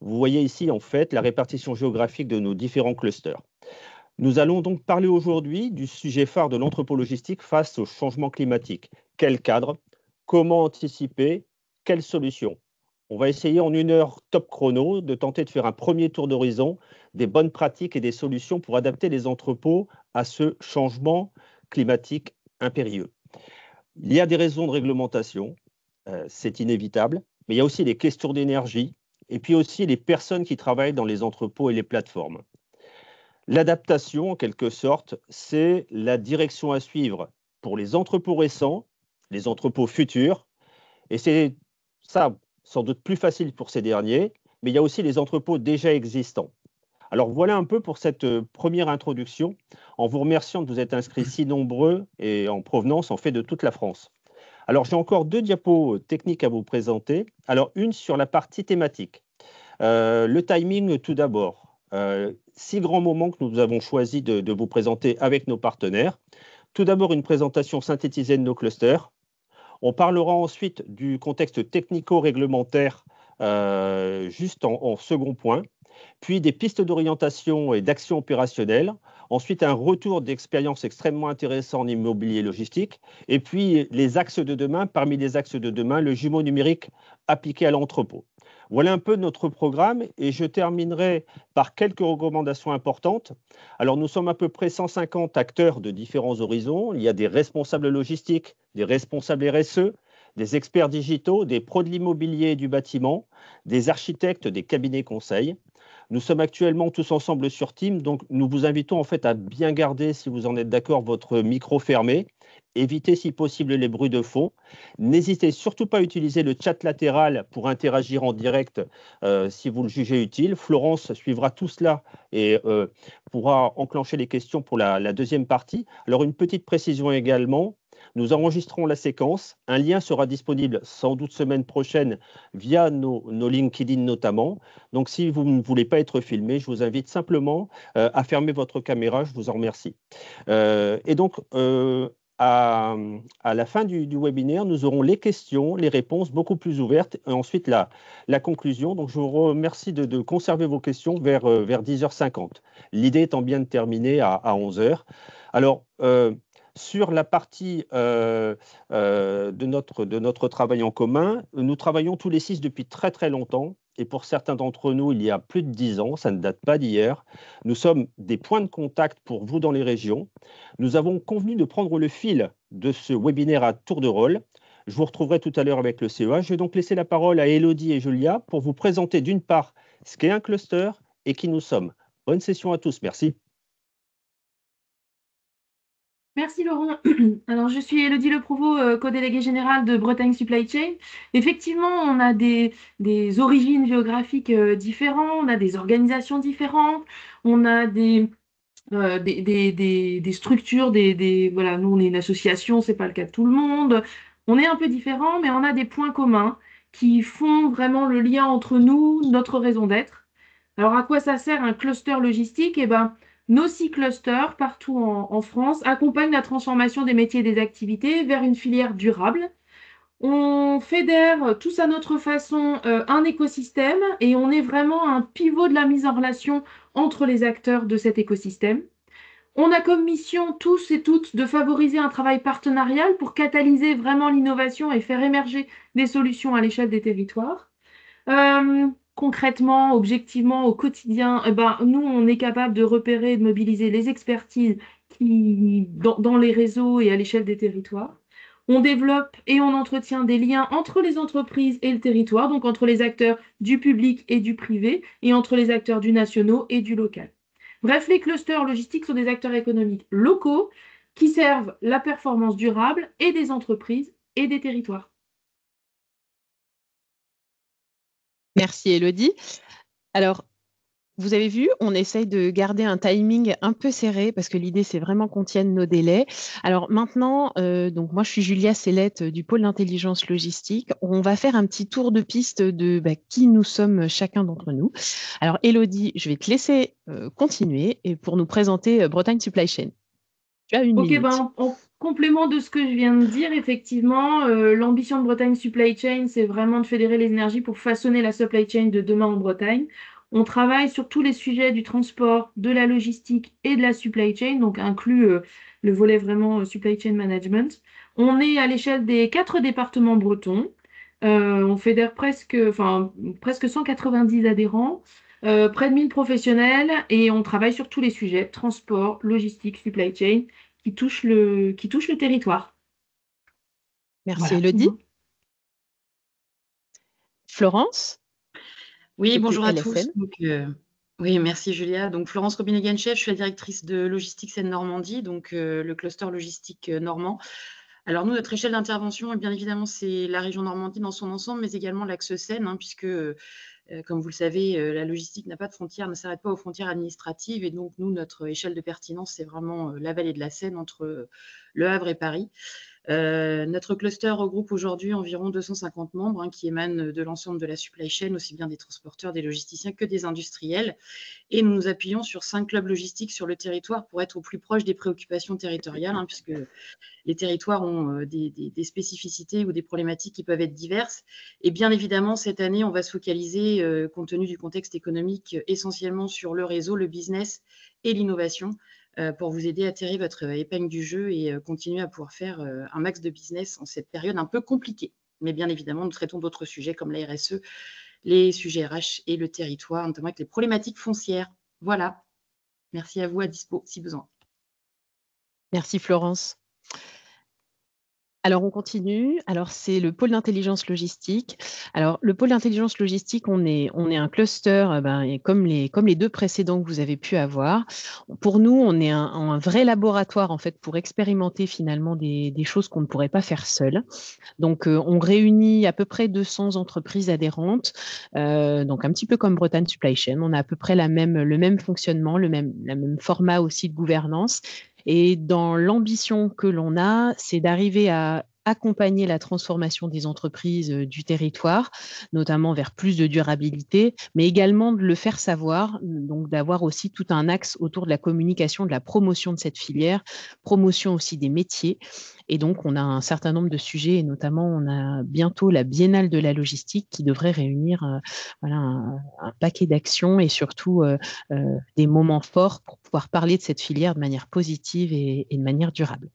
Vous voyez ici, en fait, la répartition géographique de nos différents clusters. Nous allons donc parler aujourd'hui du sujet phare de l'anthropologistique face au changement climatique. Quel cadre? Comment anticiper? Quelles solutions? On va essayer en 1 heure top chrono de tenter de faire un premier tour d'horizon des bonnes pratiques et des solutions pour adapter les entrepôts à ce changement climatique impérieux. Il y a des raisons de réglementation, c'est inévitable, mais il y a aussi les questions d'énergie et puis aussi les personnes qui travaillent dans les entrepôts et les plateformes. L'adaptation, en quelque sorte, c'est la direction à suivre pour les entrepôts récents, les entrepôts futurs, et c'est ça, sans doute plus facile pour ces derniers, mais il y a aussi les entrepôts déjà existants. Alors voilà un peu pour cette première introduction, en vous remerciant de vous être inscrits si nombreux et en provenance en fait de toute la France. Alors j'ai encore 2 diapos techniques à vous présenter. Alors une sur la partie thématique. Le timing tout d'abord. 6 grands moments que nous avons choisi de vous présenter avec nos partenaires. Tout d'abord, une présentation synthétisée de nos clusters. On parlera ensuite du contexte technico-réglementaire juste en second point, puis des pistes d'orientation et d'action opérationnelle. Ensuite, un retour d'expérience extrêmement intéressant en immobilier logistique. Et puis, les axes de demain, parmi les axes de demain, le jumeau numérique appliqué à l'entrepôt. Voilà un peu notre programme et je terminerai par quelques recommandations importantes. Alors, nous sommes à peu près 150 acteurs de différents horizons. Il y a des responsables logistiques, des responsables RSE, des experts digitaux, des pros de l'immobilier et du bâtiment, des architectes, des cabinets conseils. Nous sommes actuellement tous ensemble sur Teams, donc nous vous invitons en fait à bien garder, si vous en êtes d'accord, votre micro fermé. Évitez si possible les bruits de fond. N'hésitez surtout pas à utiliser le chat latéral pour interagir en direct si vous le jugez utile. Florence suivra tout cela et pourra enclencher les questions pour la deuxième partie. Alors une petite précision également. Nous enregistrons la séquence. Un lien sera disponible sans doute semaine prochaine via nos LinkedIn notamment. Donc, si vous ne voulez pas être filmé, je vous invite simplement à fermer votre caméra. Je vous en remercie. Et donc, à la fin du webinaire, nous aurons les questions, les réponses beaucoup plus ouvertes et ensuite la conclusion. Donc, je vous remercie de conserver vos questions vers 10h50. L'idée étant bien de terminer à 11h. Alors, sur la partie de notre travail en commun, nous travaillons tous les 6 depuis très très longtemps. Et pour certains d'entre nous, il y a plus de 10 ans, ça ne date pas d'hier. Nous sommes des points de contact pour vous dans les régions. Nous avons convenu de prendre le fil de ce webinaire à tour de rôle. Je vous retrouverai tout à l'heure avec le CEA. Je vais donc laisser la parole à Élodie et Julia pour vous présenter d'une part ce qu'est un cluster et qui nous sommes. Bonne session à tous. Merci. Merci Laurent. Alors, je suis Élodie Le Prouvost, co-déléguée générale de Bretagne Supply Chain. Effectivement, on a des origines géographiques différentes, on a des organisations différentes, on a des structures, voilà, nous on est une association, c'est pas le cas de tout le monde. On est un peu différents, mais on a des points communs qui font vraiment le lien entre nous, notre raison d'être. Alors, à quoi ça sert un cluster logistique? Eh ben, nos 6 clusters partout en France accompagnent la transformation des métiers et des activités vers une filière durable. On fédère tous à notre façon un écosystème et on est vraiment un pivot de la mise en relation entre les acteurs de cet écosystème. On a comme mission tous et toutes de favoriser un travail partenarial pour catalyser vraiment l'innovation et faire émerger des solutions à l'échelle des territoires. Concrètement, objectivement, au quotidien, eh ben, nous, on est capable de repérer et de mobiliser les expertises dans les réseaux et à l'échelle des territoires. On développe et on entretient des liens entre les entreprises et le territoire, donc entre les acteurs du public et du privé, et entre les acteurs du national et du local. Bref, les clusters logistiques sont des acteurs économiques locaux qui servent la performance durable et des entreprises et des territoires. Merci Élodie. Alors, vous avez vu, on essaye de garder un timing un peu serré parce que l'idée, c'est vraiment qu'on tienne nos délais. Alors maintenant, donc moi, je suis Julia Sellette du pôle d'intelligence logistique. On va faire un petit tour de piste de qui nous sommes chacun d'entre nous. Alors, Élodie, je vais te laisser continuer et pour nous présenter Bretagne Supply Chain. Tu as une Ok, minute. ben, complément de ce que je viens de dire, effectivement, l'ambition de Bretagne Supply Chain, c'est vraiment de fédérer les énergies pour façonner la supply chain de demain en Bretagne. On travaille sur tous les sujets du transport, de la logistique et de la supply chain, donc inclus le volet vraiment supply chain management. On est à l'échelle des 4 départements bretons. On fédère presque 190 adhérents, près de 1000 professionnels et on travaille sur tous les sujets, transport, logistique, supply chain, qui touchent le territoire. Merci Voilà. Élodie. Florence, Oui, côté bonjour à LSN. tous. Donc, oui, merci Julia. Donc Florence Robinet-Ganchef, je suis la directrice de logistique Seine-Normandie, donc le cluster logistique normand. Alors nous, notre échelle d'intervention, bien évidemment, c'est la région Normandie dans son ensemble, mais également l'axe Seine, puisque, comme vous le savez, la logistique n'a pas de frontières, ne s'arrête pas aux frontières administratives. Et donc nous, notre échelle de pertinence, c'est vraiment la vallée de la Seine entre Le Havre et Paris. Notre cluster regroupe aujourd'hui environ 250 membres qui émanent de l'ensemble de la supply chain, aussi bien des transporteurs, des logisticiens que des industriels. Et nous nous appuyons sur 5 clubs logistiques sur le territoire pour être au plus proche des préoccupations territoriales, puisque les territoires ont des spécificités ou des problématiques qui peuvent être diverses. Et bien évidemment, cette année, on va se focaliser, compte tenu du contexte économique, essentiellement sur le réseau, le business et l'innovation, pour vous aider à tirer votre épingle du jeu et continuer à pouvoir faire un max de business en cette période un peu compliquée. Mais bien évidemment, nous traitons d'autres sujets comme la RSE, les sujets RH et le territoire, notamment avec les problématiques foncières. Voilà. Merci à vous, à dispo si besoin. Merci Florence. Alors, on continue. Alors, c'est le pôle d'intelligence logistique. Alors, le pôle d'intelligence logistique, on est un cluster, et comme les 2 précédents que vous avez pu avoir. Pour nous, on est un vrai laboratoire, en fait, pour expérimenter finalement des choses qu'on ne pourrait pas faire seul. Donc, on réunit à peu près 200 entreprises adhérentes, donc un petit peu comme Bretagne Supply Chain. On a à peu près le même fonctionnement, le même format aussi de gouvernance. Et dans l'ambition que l'on a, c'est d'arriver à accompagner la transformation des entreprises du territoire, notamment vers plus de durabilité, mais également de le faire savoir, donc d'avoir aussi tout un axe autour de la communication, de la promotion de cette filière, promotion aussi des métiers. Et donc, on a un certain nombre de sujets, et notamment, on a bientôt la Biennale de la logistique qui devrait réunir un paquet d'actions et surtout des moments forts pour pouvoir parler de cette filière de manière positive et de manière durable.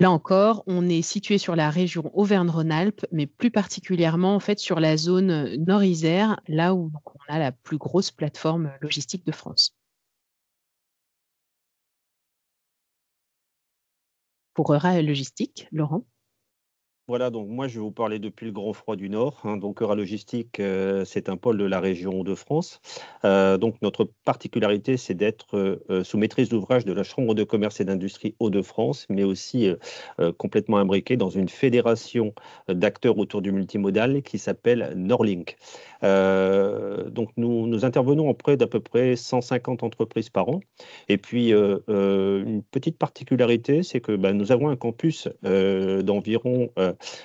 Là encore, on est situé sur la région Auvergne-Rhône-Alpes, mais plus particulièrement en fait sur la zone Nord-Isère, là où on a la plus grosse plateforme logistique de France. Pour Eura Logistique, Laurent. Voilà, donc moi je vais vous parler depuis le Grand Froid du Nord. Donc Eura Logistique, c'est un pôle de la région Hauts-de-France. Donc notre particularité, c'est d'être sous maîtrise d'ouvrage de la Chambre de commerce et d'industrie Hauts-de-France, mais aussi complètement imbriqué dans une fédération d'acteurs autour du multimodal qui s'appelle Norlink. Donc nous intervenons auprès d'à peu près 150 entreprises par an. Et puis une petite particularité, c'est que nous avons un campus d'environ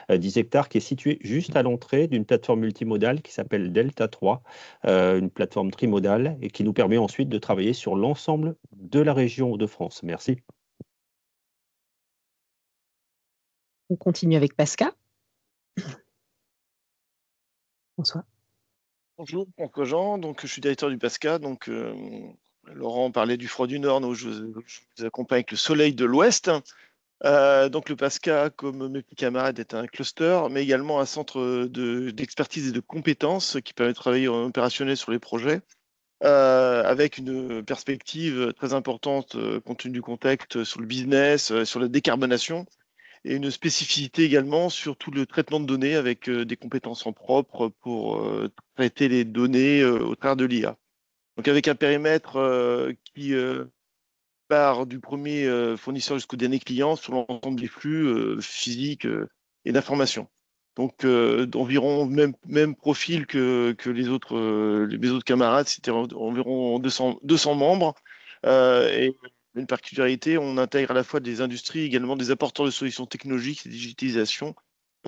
10 hectares qui est situé juste à l'entrée d'une plateforme multimodale qui s'appelle Delta 3, une plateforme trimodale et qui nous permet ensuite de travailler sur l'ensemble de la région de France. Merci. On continue avec Pascal. Bonsoir. Bonjour, Franck Jean, donc je suis directeur du PASCA. Donc, Laurent parlait du froid du Nord, où je vous accompagne avec le soleil de l'Ouest. Donc le PASCA, comme mes petits camarades, est un cluster, mais également un centre d'expertise et de compétences qui permet de travailler en opérationnel sur les projets, avec une perspective très importante compte tenu du contexte sur le business, sur la décarbonation, et une spécificité également sur tout le traitement de données avec des compétences en propre pour traiter les données au travers de l'IA. Donc avec un périmètre qui part du premier fournisseur jusqu'au dernier client sur l'ensemble des flux physiques et d'informations. Donc d'environ même profil que mes autres camarades, c'était environ 200 membres. Et une particularité, on intègre à la fois des industries, également des apporteurs de solutions technologiques et digitalisation,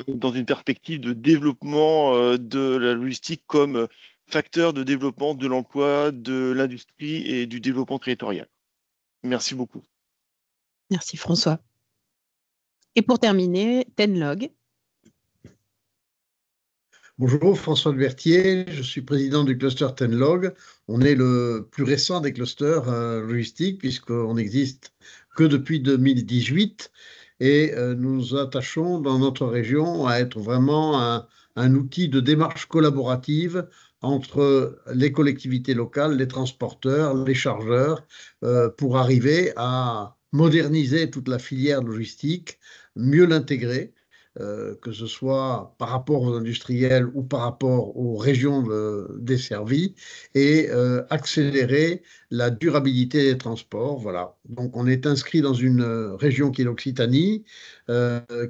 dans une perspective de développement de la logistique comme facteur de développement de l'emploi, de l'industrie et du développement territorial. Merci beaucoup. Merci François. Et pour terminer, Tenlog. Bonjour, François de Berthier, je suis président du cluster Tenlog. On est le plus récent des clusters logistiques puisqu'on n'existe que depuis 2018 et nous nous attachons dans notre région à être vraiment un outil de démarche collaborative entre les collectivités locales, les transporteurs, les chargeurs, pour arriver à moderniser toute la filière logistique, mieux l'intégrer, que ce soit par rapport aux industriels ou par rapport aux régions desservies, et accélérer la durabilité des transports. Voilà. Donc, on est inscrit dans une région qui est l'Occitanie,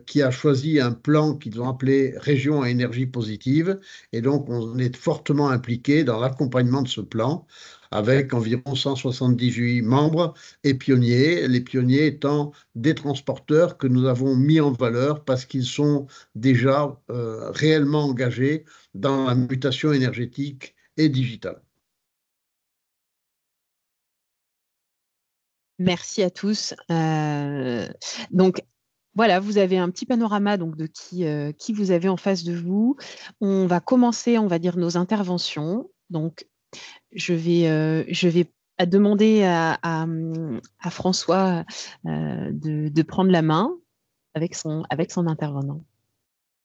qui a choisi un plan qu'ils ont appelé Région à énergie positive. Et donc, on est fortement impliqué dans l'accompagnement de ce plan, avec environ 178 membres et pionniers, les pionniers étant des transporteurs que nous avons mis en valeur parce qu'ils sont déjà réellement engagés dans la mutation énergétique et digitale. Merci à tous. Donc, voilà, vous avez un petit panorama donc, de qui vous avez en face de vous. On va commencer, on va dire, nos interventions. Donc, je vais demander à François de prendre la main avec son intervenant.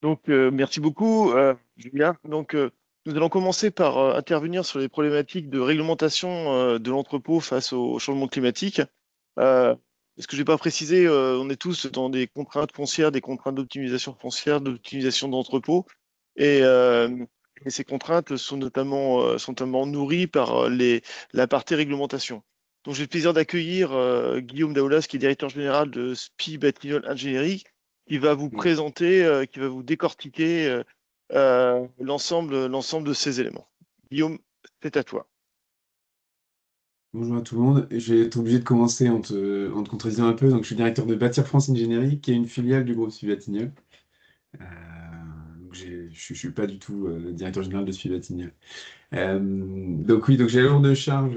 Donc, merci beaucoup, Julia. Donc, nous allons commencer par intervenir sur les problématiques de réglementation de l'entrepôt face au changement climatique. Ce que je n'ai pas précisé, on est tous dans des contraintes foncières, des contraintes d'optimisation foncière, d'optimisation d'entrepôt. Et ces contraintes sont notamment nourries par la partie réglementation. Donc, j'ai le plaisir d'accueillir Guillaume Daoulas, qui est directeur général de SPI Batignolles Ingénierie, qui va vous présenter, qui va vous décortiquer l'ensemble de ces éléments. Guillaume, c'est à toi. Bonjour à tout le monde. Je vais être obligé de commencer en te contredisant un peu. Donc, je suis directeur de Bâtir France Ingénierie, qui est une filiale du groupe SPI Batignolles. Je ne suis pas du tout directeur général de SPI Batignolles. Donc j'ai la lourde charge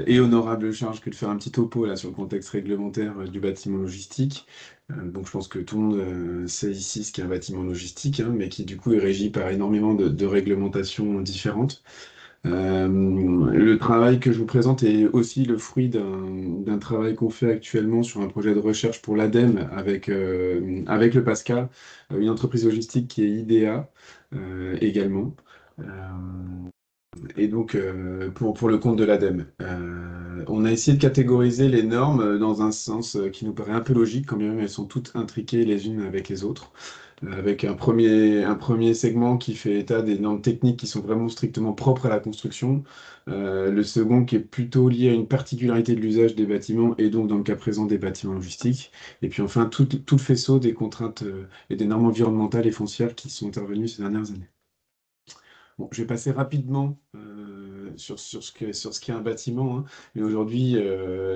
et honorable charge que de faire un petit topo là, sur le contexte réglementaire du bâtiment logistique. Donc je pense que tout le monde sait ici ce qu'est un bâtiment logistique, hein, mais qui du coup est régi par énormément de réglementations différentes. Le travail que je vous présente est aussi le fruit d'un travail qu'on fait actuellement sur un projet de recherche pour l'ADEME avec le PASCA, une entreprise logistique qui est IDEA également. Et donc, pour le compte de l'ADEME, on a essayé de catégoriser les normes dans un sens qui nous paraît un peu logique, quand bien même elles sont toutes intriquées les unes avec les autres, avec un premier segment qui fait état des normes techniques qui sont vraiment strictement propres à la construction, le second qui est plutôt lié à une particularité de l'usage des bâtiments et donc dans le cas présent des bâtiments logistiques, et puis enfin tout le faisceau des contraintes et des normes environnementales et foncières qui sont intervenues ces dernières années. Bon, je vais passer rapidement sur ce qu'est un bâtiment, hein. Mais aujourd'hui,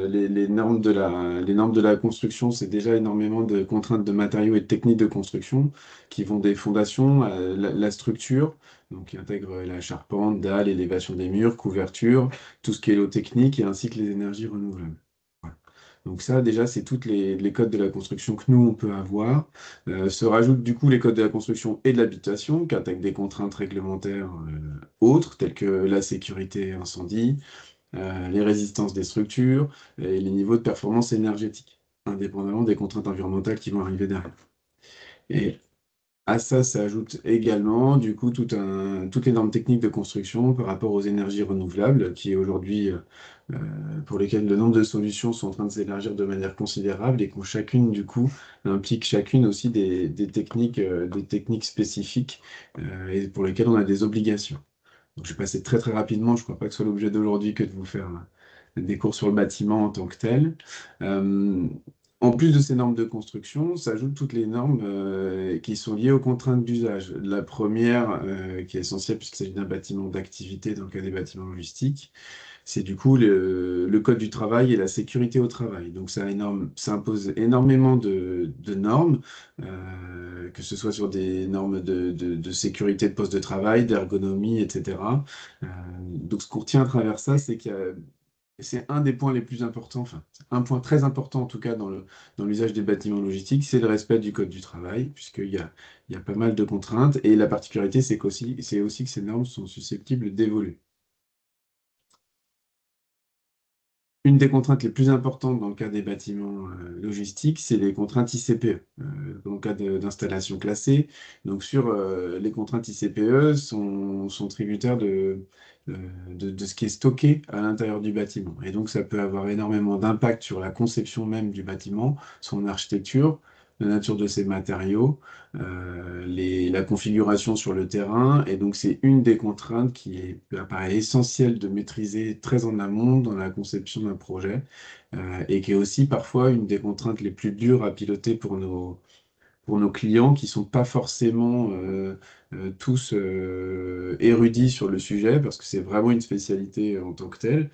les normes de la construction, c'est déjà énormément de contraintes de matériaux et de techniques de construction qui vont des fondations à la structure, donc qui intègre la charpente, dalles, élévation des murs, couverture, tout ce qui est l'eau technique et ainsi que les énergies renouvelables. Voilà. Donc ça, déjà, c'est toutes les codes de la construction que nous, on peut avoir. Se rajoutent du coup les codes de la construction et de l'habitation, qui intègrent des contraintes réglementaires autres, telles que la sécurité incendie, les résistances des structures et les niveaux de performance énergétique, indépendamment des contraintes environnementales qui vont arriver derrière. Et à ça s'ajoute également, du coup, toutes les normes techniques de construction par rapport aux énergies renouvelables, qui aujourd'hui, pour lesquelles le nombre de solutions sont en train de s'élargir de manière considérable et qui chacune, du coup, implique chacune aussi des techniques spécifiques et pour lesquelles on a des obligations. Donc, je vais passer très très rapidement, je ne crois pas que ce soit l'objet d'aujourd'hui que de vous faire des cours sur le bâtiment en tant que tel. En plus de ces normes de construction, s'ajoutent toutes les normes qui sont liées aux contraintes d'usage. La première, qui est essentielle puisqu'il s'agit d'un bâtiment d'activité dans le cas des bâtiments logistiques, c'est du coup le code du travail et la sécurité au travail. Donc ça impose énormément de normes, que ce soit sur des normes de sécurité de poste de travail, d'ergonomie, etc. Donc ce qu'on retient à travers ça, c'est qu'il y a c'est un des points les plus importants, enfin, un point très important en tout cas dans l'usage des bâtiments logistiques, c'est le respect du code du travail, puisqu'il y a pas mal de contraintes, et la particularité, c'est aussi que ces normes sont susceptibles d'évoluer. Une des contraintes les plus importantes dans le cas des bâtiments logistiques, c'est les contraintes ICPE, dans le cas d'installations classées. Donc, sur les contraintes ICPE sont tributaires de ce qui est stocké à l'intérieur du bâtiment. Et donc, ça peut avoir énormément d'impact sur la conception même du bâtiment, son architecture, la nature de ses matériaux, la configuration sur le terrain. Et donc, c'est une des contraintes qui apparaît essentielle de maîtriser très en amont dans la conception d'un projet, et qui est aussi parfois une des contraintes les plus dures à piloter pour nos clients qui ne sont pas forcément tous érudits sur le sujet, parce que c'est vraiment une spécialité en tant que telle.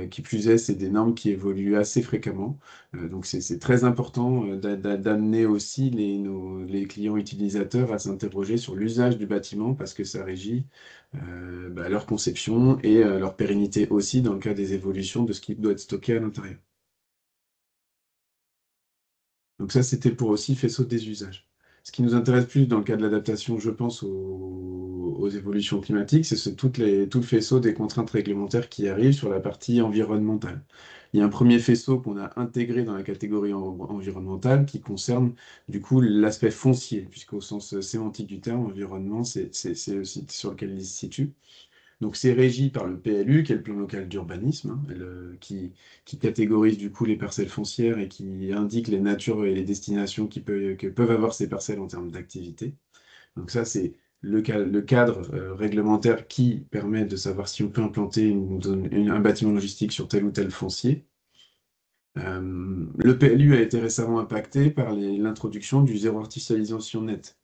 Qui plus est, c'est des normes qui évoluent assez fréquemment. Donc c'est très important d'amener aussi les clients utilisateurs à s'interroger sur l'usage du bâtiment, parce que ça régit leur conception et leur pérennité aussi dans le cas des évolutions de ce qui doit être stocké à l'intérieur. Donc ça, c'était pour aussi faisceau des usages. Ce qui nous intéresse plus dans le cas de l'adaptation, je pense, aux évolutions climatiques, c'est tout le faisceau des contraintes réglementaires qui arrivent sur la partie environnementale. Il y a un premier faisceau qu'on a intégré dans la catégorie environnementale qui concerne du coup l'aspect foncier, puisqu'au sens sémantique du terme, environnement, c'est aussi sur lequel il se situe. Donc c'est régi par le PLU, qui est le plan local d'urbanisme, hein, qui catégorise du coup les parcelles foncières et qui indique les natures et les destinations que peuvent avoir ces parcelles en termes d'activité. Donc ça, c'est le cadre réglementaire qui permet de savoir si on peut implanter un bâtiment logistique sur tel ou tel foncier. Le PLU a été récemment impacté par l'introduction du zéro artificialisation nette,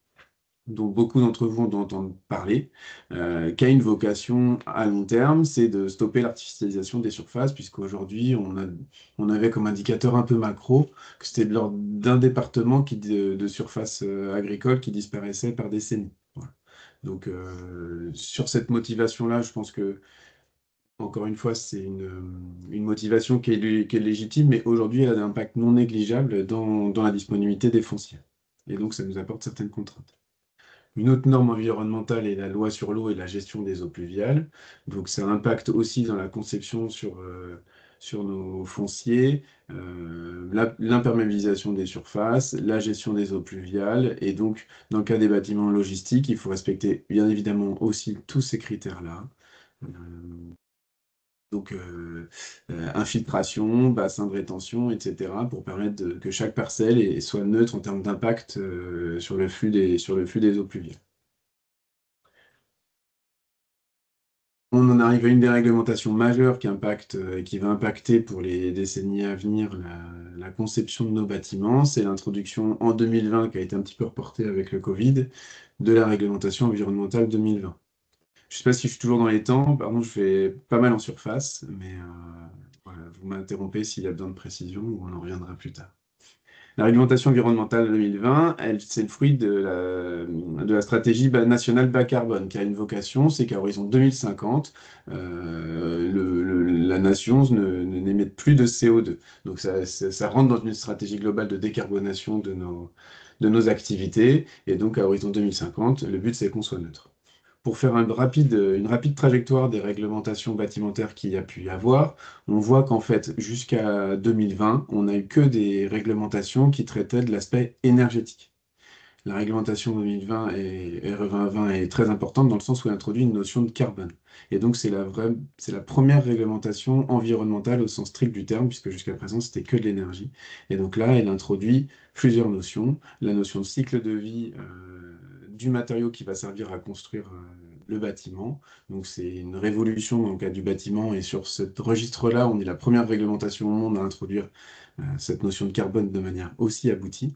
dont beaucoup d'entre vous ont entendu parler, qui a une vocation à long terme, c'est de stopper l'artificialisation des surfaces, puisqu'aujourd'hui, on avait comme indicateur un peu macro que c'était de l'ordre d'un département de surface agricole qui disparaissait par décennies. Voilà. Donc, sur cette motivation-là, je pense que, encore une fois, c'est une motivation qui est légitime, mais aujourd'hui, elle a un impact non négligeable dans la disponibilité des fonciers. Et donc, ça nous apporte certaines contraintes. Une autre norme environnementale est la loi sur l'eau et la gestion des eaux pluviales. Donc ça impacte aussi dans la conception sur nos fonciers, l'imperméabilisation des surfaces, la gestion des eaux pluviales. Et donc, dans le cas des bâtiments logistiques, il faut respecter bien évidemment aussi tous ces critères-là. Donc, infiltration, bassin de rétention, etc., pour permettre que chaque parcelle soit neutre en termes d'impact sur le flux des eaux pluviales. On en arrive à une des réglementations majeures qui va impacter pour les décennies à venir la conception de nos bâtiments. C'est l'introduction en 2020, qui a été un petit peu reportée avec le Covid, de la réglementation environnementale 2020. Je ne sais pas si je suis toujours dans les temps, pardon, je fais pas mal en surface, mais voilà, vous m'interrompez s'il y a besoin de précision ou on en reviendra plus tard. La réglementation environnementale 2020, c'est le fruit de la stratégie nationale bas carbone, qui a une vocation, c'est qu'à horizon 2050, la nation n'émet plus de CO2. Donc ça rentre dans une stratégie globale de décarbonation de nos activités. Et donc à horizon 2050, le but, c'est qu'on soit neutre. Pour faire une rapide trajectoire des réglementations bâtimentaires qu'il y a pu y avoir, on voit qu'en fait, jusqu'à 2020, on n'a eu que des réglementations qui traitaient de l'aspect énergétique. La réglementation 2020 et RE 2020 est très importante dans le sens où elle introduit une notion de carbone. Et donc, c'est la première réglementation environnementale au sens strict du terme, puisque jusqu'à présent, c'était que de l'énergie. Et donc là, elle introduit plusieurs notions. La notion de cycle de vie du matériau qui va servir à construire le bâtiment. Donc, c'est une révolution dans le cas du bâtiment. Et sur ce registre-là, on est la première réglementation au monde à introduire cette notion de carbone de manière aussi aboutie.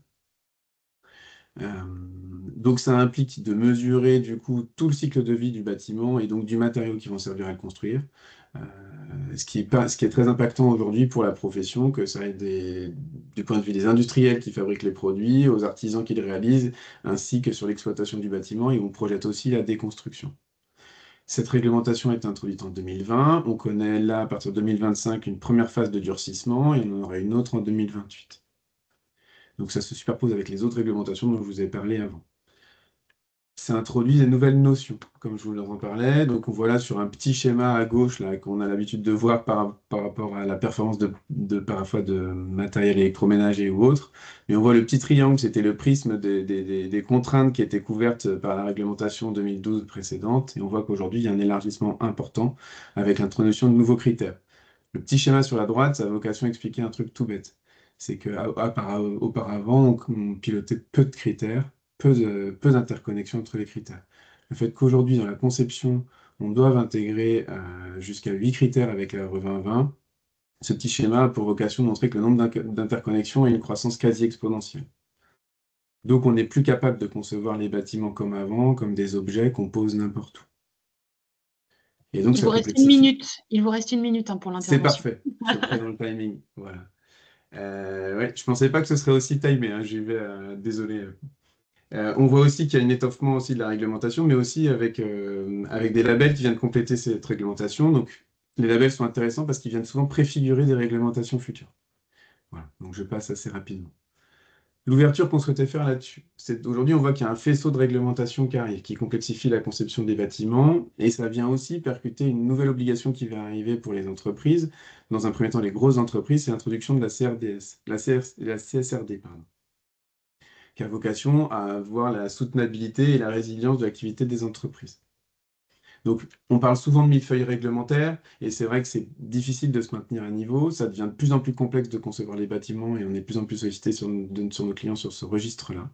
Donc ça implique de mesurer du coup tout le cycle de vie du bâtiment et donc du matériau qui vont servir à le construire. Ce qui est très impactant aujourd'hui pour la profession, que ça aide du point de vue des industriels qui fabriquent les produits, aux artisans qui les réalisent, ainsi que sur l'exploitation du bâtiment, et on projette aussi la déconstruction. Cette réglementation a été introduite en 2020. On connaît là, à partir de 2025, une première phase de durcissement et on en aura une autre en 2028. Donc ça se superpose avec les autres réglementations dont je vous ai parlé avant. Ça introduit des nouvelles notions, comme je vous en parlais. Donc on voit là sur un petit schéma à gauche là, qu'on a l'habitude de voir par rapport à la performance parfois de matériel électroménager ou autre. Mais on voit le petit triangle, c'était le prisme des contraintes qui étaient couvertes par la réglementation 2012 précédente. Et on voit qu'aujourd'hui, il y a un élargissement important avec l'introduction de nouveaux critères. Le petit schéma sur la droite, ça a vocation à expliquer un truc tout bête. C'est qu'auparavant, on pilotait peu de critères, peu d'interconnexion entre les critères. Le fait qu'aujourd'hui, dans la conception, on doit intégrer jusqu'à 8 critères avec la RE 2020, ce petit schéma a pour vocation de montrer que le nombre d'interconnexions a une croissance quasi exponentielle. Donc on n'est plus capable de concevoir les bâtiments comme avant, comme des objets qu'on pose n'importe où. Et donc, Il vous reste une minute. Il vous reste une minute pour l'intervention. C'est parfait. Je suis prêt dans le timing. Voilà. Ouais, je ne pensais pas que ce serait aussi timé. J'y vais, désolé. On voit aussi qu'il y a un étoffement aussi de la réglementation, mais aussi avec des labels qui viennent compléter cette réglementation. Donc, les labels sont intéressants parce qu'ils viennent souvent préfigurer des réglementations futures. Voilà. Donc, je passe assez rapidement. L'ouverture qu'on souhaitait faire là-dessus, aujourd'hui, on voit qu'il y a un faisceau de réglementation qui arrive, qui complexifie la conception des bâtiments, et ça vient aussi percuter une nouvelle obligation qui va arriver pour les entreprises. Dans un premier temps, les grosses entreprises, c'est l'introduction de la CSRD, qui a vocation à avoir la soutenabilité et la résilience de l'activité des entreprises. Donc, on parle souvent de millefeuille réglementaire, et c'est vrai que c'est difficile de se maintenir à niveau. Ça devient de plus en plus complexe de concevoir les bâtiments, et on est de plus en plus sollicité sur nos clients sur ce registre-là.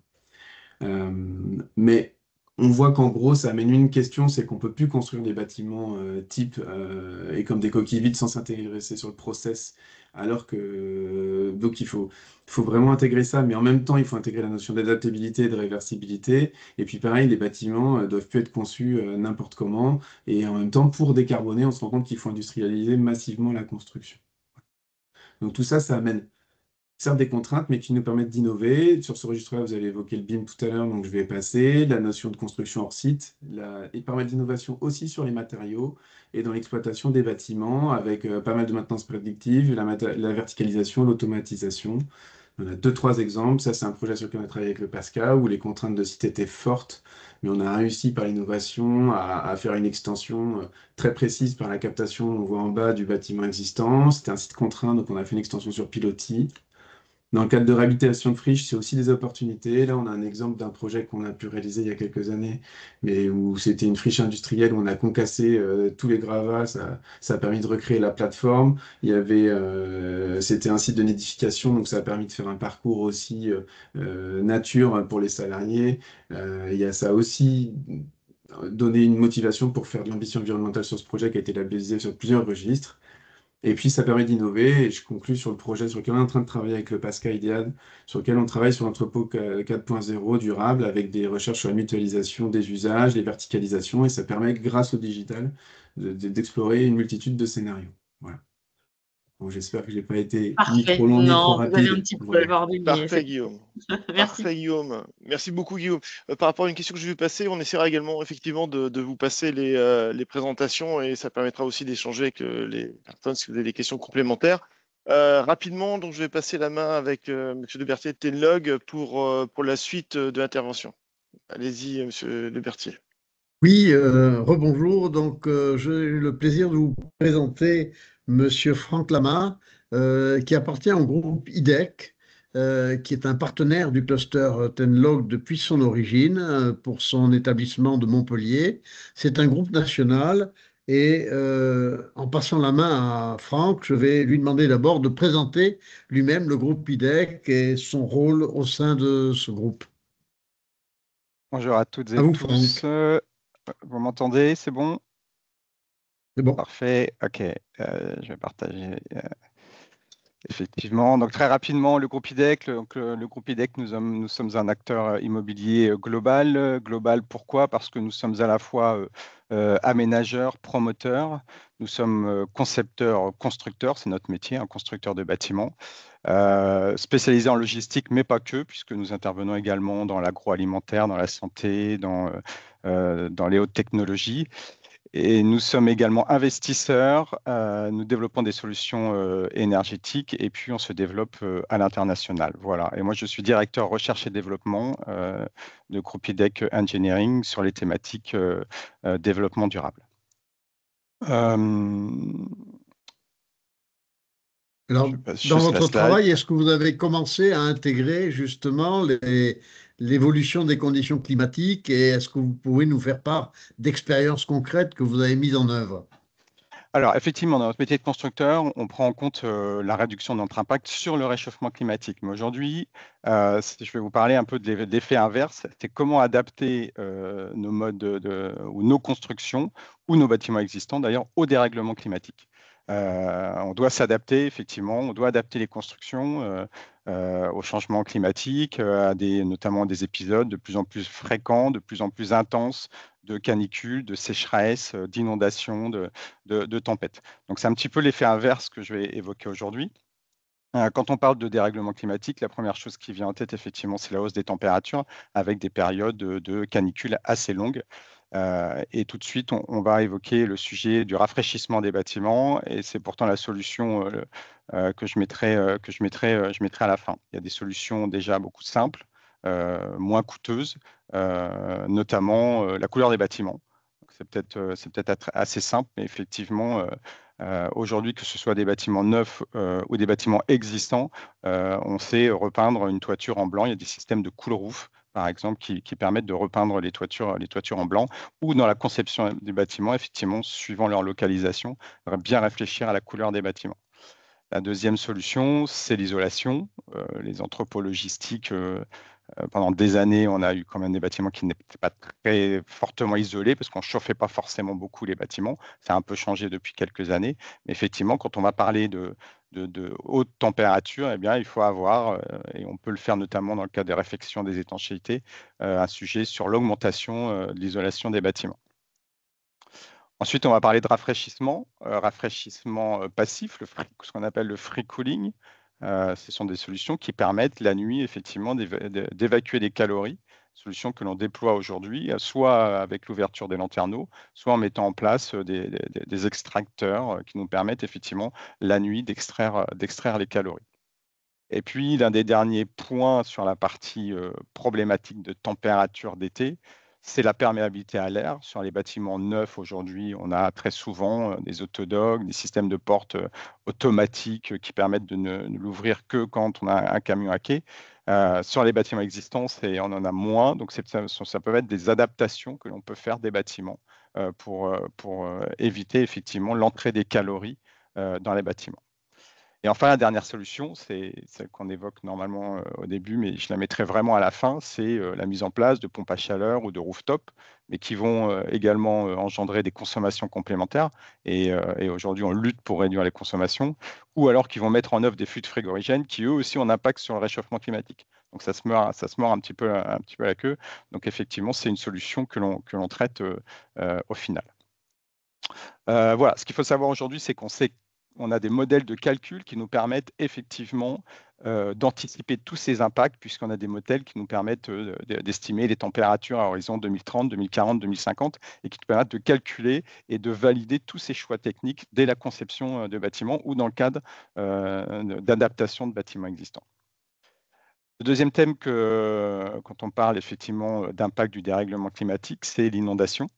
Mais on voit qu'en gros, ça amène une question, c'est qu'on ne peut plus construire des bâtiments type et comme des coquilles vides sans s'intéresser sur le process, alors que donc il faut vraiment intégrer ça, mais en même temps, il faut intégrer la notion d'adaptabilité et de réversibilité. Et puis pareil, les bâtiments doivent plus être conçus n'importe comment. Et en même temps, pour décarboner, on se rend compte qu'il faut industrialiser massivement la construction. Donc tout ça, ça amène certes des contraintes, mais qui nous permettent d'innover. Sur ce registre-là, vous avez évoqué le BIM tout à l'heure, donc je vais passer. La notion de construction hors site, et pas mal d'innovation aussi sur les matériaux et dans l'exploitation des bâtiments, avec pas mal de maintenance prédictive, la verticalisation, l'automatisation. On a 2-3 exemples. Ça, c'est un projet sur lequel on a travaillé avec le PASCA, où les contraintes de site étaient fortes, mais on a réussi par l'innovation à faire une extension très précise par la captation, on voit en bas, du bâtiment existant. C'était un site contraint, donc on a fait une extension sur pilotis. Dans le cadre de réhabilitation de friches, c'est aussi des opportunités. Là, on a un exemple d'un projet qu'on a pu réaliser il y a quelques années, mais où c'était une friche industrielle où on a concassé tous les gravats. Ça a permis de recréer la plateforme. C'était un site de nidification, donc ça a permis de faire un parcours aussi nature pour les salariés. Ça a aussi donné une motivation pour faire de l'ambition environnementale sur ce projet qui a été labellisé sur plusieurs registres. Et puis, ça permet d'innover. Et je conclus sur le projet sur lequel on est en train de travailler avec le PASCA IDEAD, sur lequel on travaille sur l'entrepôt 4.0 durable, avec des recherches sur la mutualisation des usages, les verticalisations. Et ça permet, grâce au digital, d'explorer une multitude de scénarios. Voilà. Bon, j'espère que je n'ai pas été ni trop long, ni trop rapide. Vous avez un petit peu abordé. Parfait, Guillaume. Merci. Parfait, Guillaume. Merci beaucoup, Guillaume. Par rapport à une question que je vais passer, on essaiera également effectivement de vous passer les présentations et ça permettra aussi d'échanger avec les personnes si vous avez des questions complémentaires. Rapidement, donc je vais passer la main avec M. Debertier de Tenlog pour la suite de l'intervention. Allez-y, M. Debertier. Oui, rebonjour. Donc, j'ai eu le plaisir de vous présenter Monsieur Franck Lama, qui appartient au groupe IDEC, qui est un partenaire du cluster Tenlog depuis son origine, pour son établissement de Montpellier. C'est un groupe national et en passant la main à Franck, je vais lui demander d'abord de présenter lui-même le groupe IDEC et son rôle au sein de ce groupe. Bonjour à toutes et À vous, tous. Franck. Vous m'entendez? C'est bon? C'est bon. Parfait. OK. Je vais partager. Effectivement. Donc, très rapidement, le groupe IDEC. Le groupe IDEC, nous sommes un acteur immobilier global. Global, pourquoi? Parce que nous sommes à la fois aménageurs, promoteurs. Nous sommes concepteurs, constructeurs. C'est notre métier, un constructeur de bâtiments. Spécialisés en logistique, mais pas que, puisque nous intervenons également dans l'agroalimentaire, dans la santé, dans les hautes technologies. Et nous sommes également investisseurs, nous développons des solutions énergétiques et puis on se développe à l'international. Voilà. Et moi, je suis directeur recherche et développement de Cropidec Engineering sur les thématiques développement durable. Alors, Je passe dans juste la votre slide. travail, est-ce que vous avez commencé à intégrer justement l'évolution des conditions climatiques et est-ce que vous pouvez nous faire part d'expériences concrètes que vous avez mises en œuvre? Alors, effectivement, dans notre métier de constructeur, on prend en compte la réduction de notre impact sur le réchauffement climatique. Mais aujourd'hui, je vais vous parler un peu de l'effet inverse. C'est comment adapter nos modes ou nos constructions ou nos bâtiments existants, d'ailleurs, au dérèglement climatique. On doit s'adapter, effectivement, on doit adapter les constructions au changement climatique, notamment des épisodes de plus en plus fréquents, de plus en plus intenses, de canicules, de sécheresses, d'inondations, de tempêtes. Donc c'est un petit peu l'effet inverse que je vais évoquer aujourd'hui. Quand on parle de dérèglement climatique, la première chose qui vient en tête, effectivement, c'est la hausse des températures avec des périodes de canicule assez longues. Et tout de suite, on va évoquer le sujet du rafraîchissement des bâtiments et c'est pourtant la solution que je mettrai à la fin. Il y a des solutions déjà beaucoup simples, moins coûteuses, notamment la couleur des bâtiments. C'est peut-être assez simple, mais effectivement, aujourd'hui, que ce soit des bâtiments neufs ou des bâtiments existants, on sait repeindre une toiture en blanc. Il y a des systèmes de cool roof, par exemple, qui permettent de repeindre les toitures en blanc, ou dans la conception des bâtiments, effectivement, suivant leur localisation, bien réfléchir à la couleur des bâtiments. La deuxième solution, c'est l'isolation. Les entrepôts logistiques, pendant des années, on a eu quand même des bâtiments qui n'étaient pas très fortement isolés parce qu'on ne chauffait pas forcément beaucoup les bâtiments. Ça a un peu changé depuis quelques années. Mais effectivement, quand on va parler de haute température, eh bien, il faut avoir, et on peut le faire notamment dans le cadre des réfections des étanchéités, un sujet sur l'augmentation de l'isolation des bâtiments. Ensuite, on va parler de rafraîchissement passif, ce qu'on appelle le free cooling. Ce sont des solutions qui permettent la nuit, effectivement, d'évacuer des calories, solutions que l'on déploie aujourd'hui, soit avec l'ouverture des lanternaux, soit en mettant en place des extracteurs qui nous permettent, effectivement, la nuit d'extraire les calories. Et puis, l'un des derniers points sur la partie problématique de température d'été, c'est la perméabilité à l'air. Sur les bâtiments neufs, aujourd'hui, on a très souvent des autodogs, des systèmes de portes automatiques qui permettent de ne l'ouvrir que quand on a un camion à quai. Sur les bâtiments existants, on en a moins. Donc, ça peut être des adaptations que l'on peut faire des bâtiments pour éviter effectivement l'entrée des calories dans les bâtiments. Et enfin, la dernière solution, c'est celle qu'on évoque normalement au début, mais je la mettrai vraiment à la fin, c'est la mise en place de pompes à chaleur ou de rooftop, mais qui vont également engendrer des consommations complémentaires. Et aujourd'hui, on lutte pour réduire les consommations, ou alors qui vont mettre en œuvre des flûtes frigorigènes qui, eux aussi, ont un impact sur le réchauffement climatique. Donc, ça se mord un petit peu la queue. Donc, effectivement, c'est une solution que l'on traite au final. Voilà, ce qu'il faut savoir aujourd'hui, c'est qu'on a des modèles de calcul qui nous permettent effectivement d'anticiper tous ces impacts, puisqu'on a des modèles qui nous permettent d'estimer les températures à horizon 2030, 2040, 2050, et qui nous permettent de calculer et de valider tous ces choix techniques dès la conception de bâtiments ou dans le cadre d'adaptation de bâtiments existants. Le deuxième thème, quand on parle effectivement d'impact du dérèglement climatique, c'est l'inondation.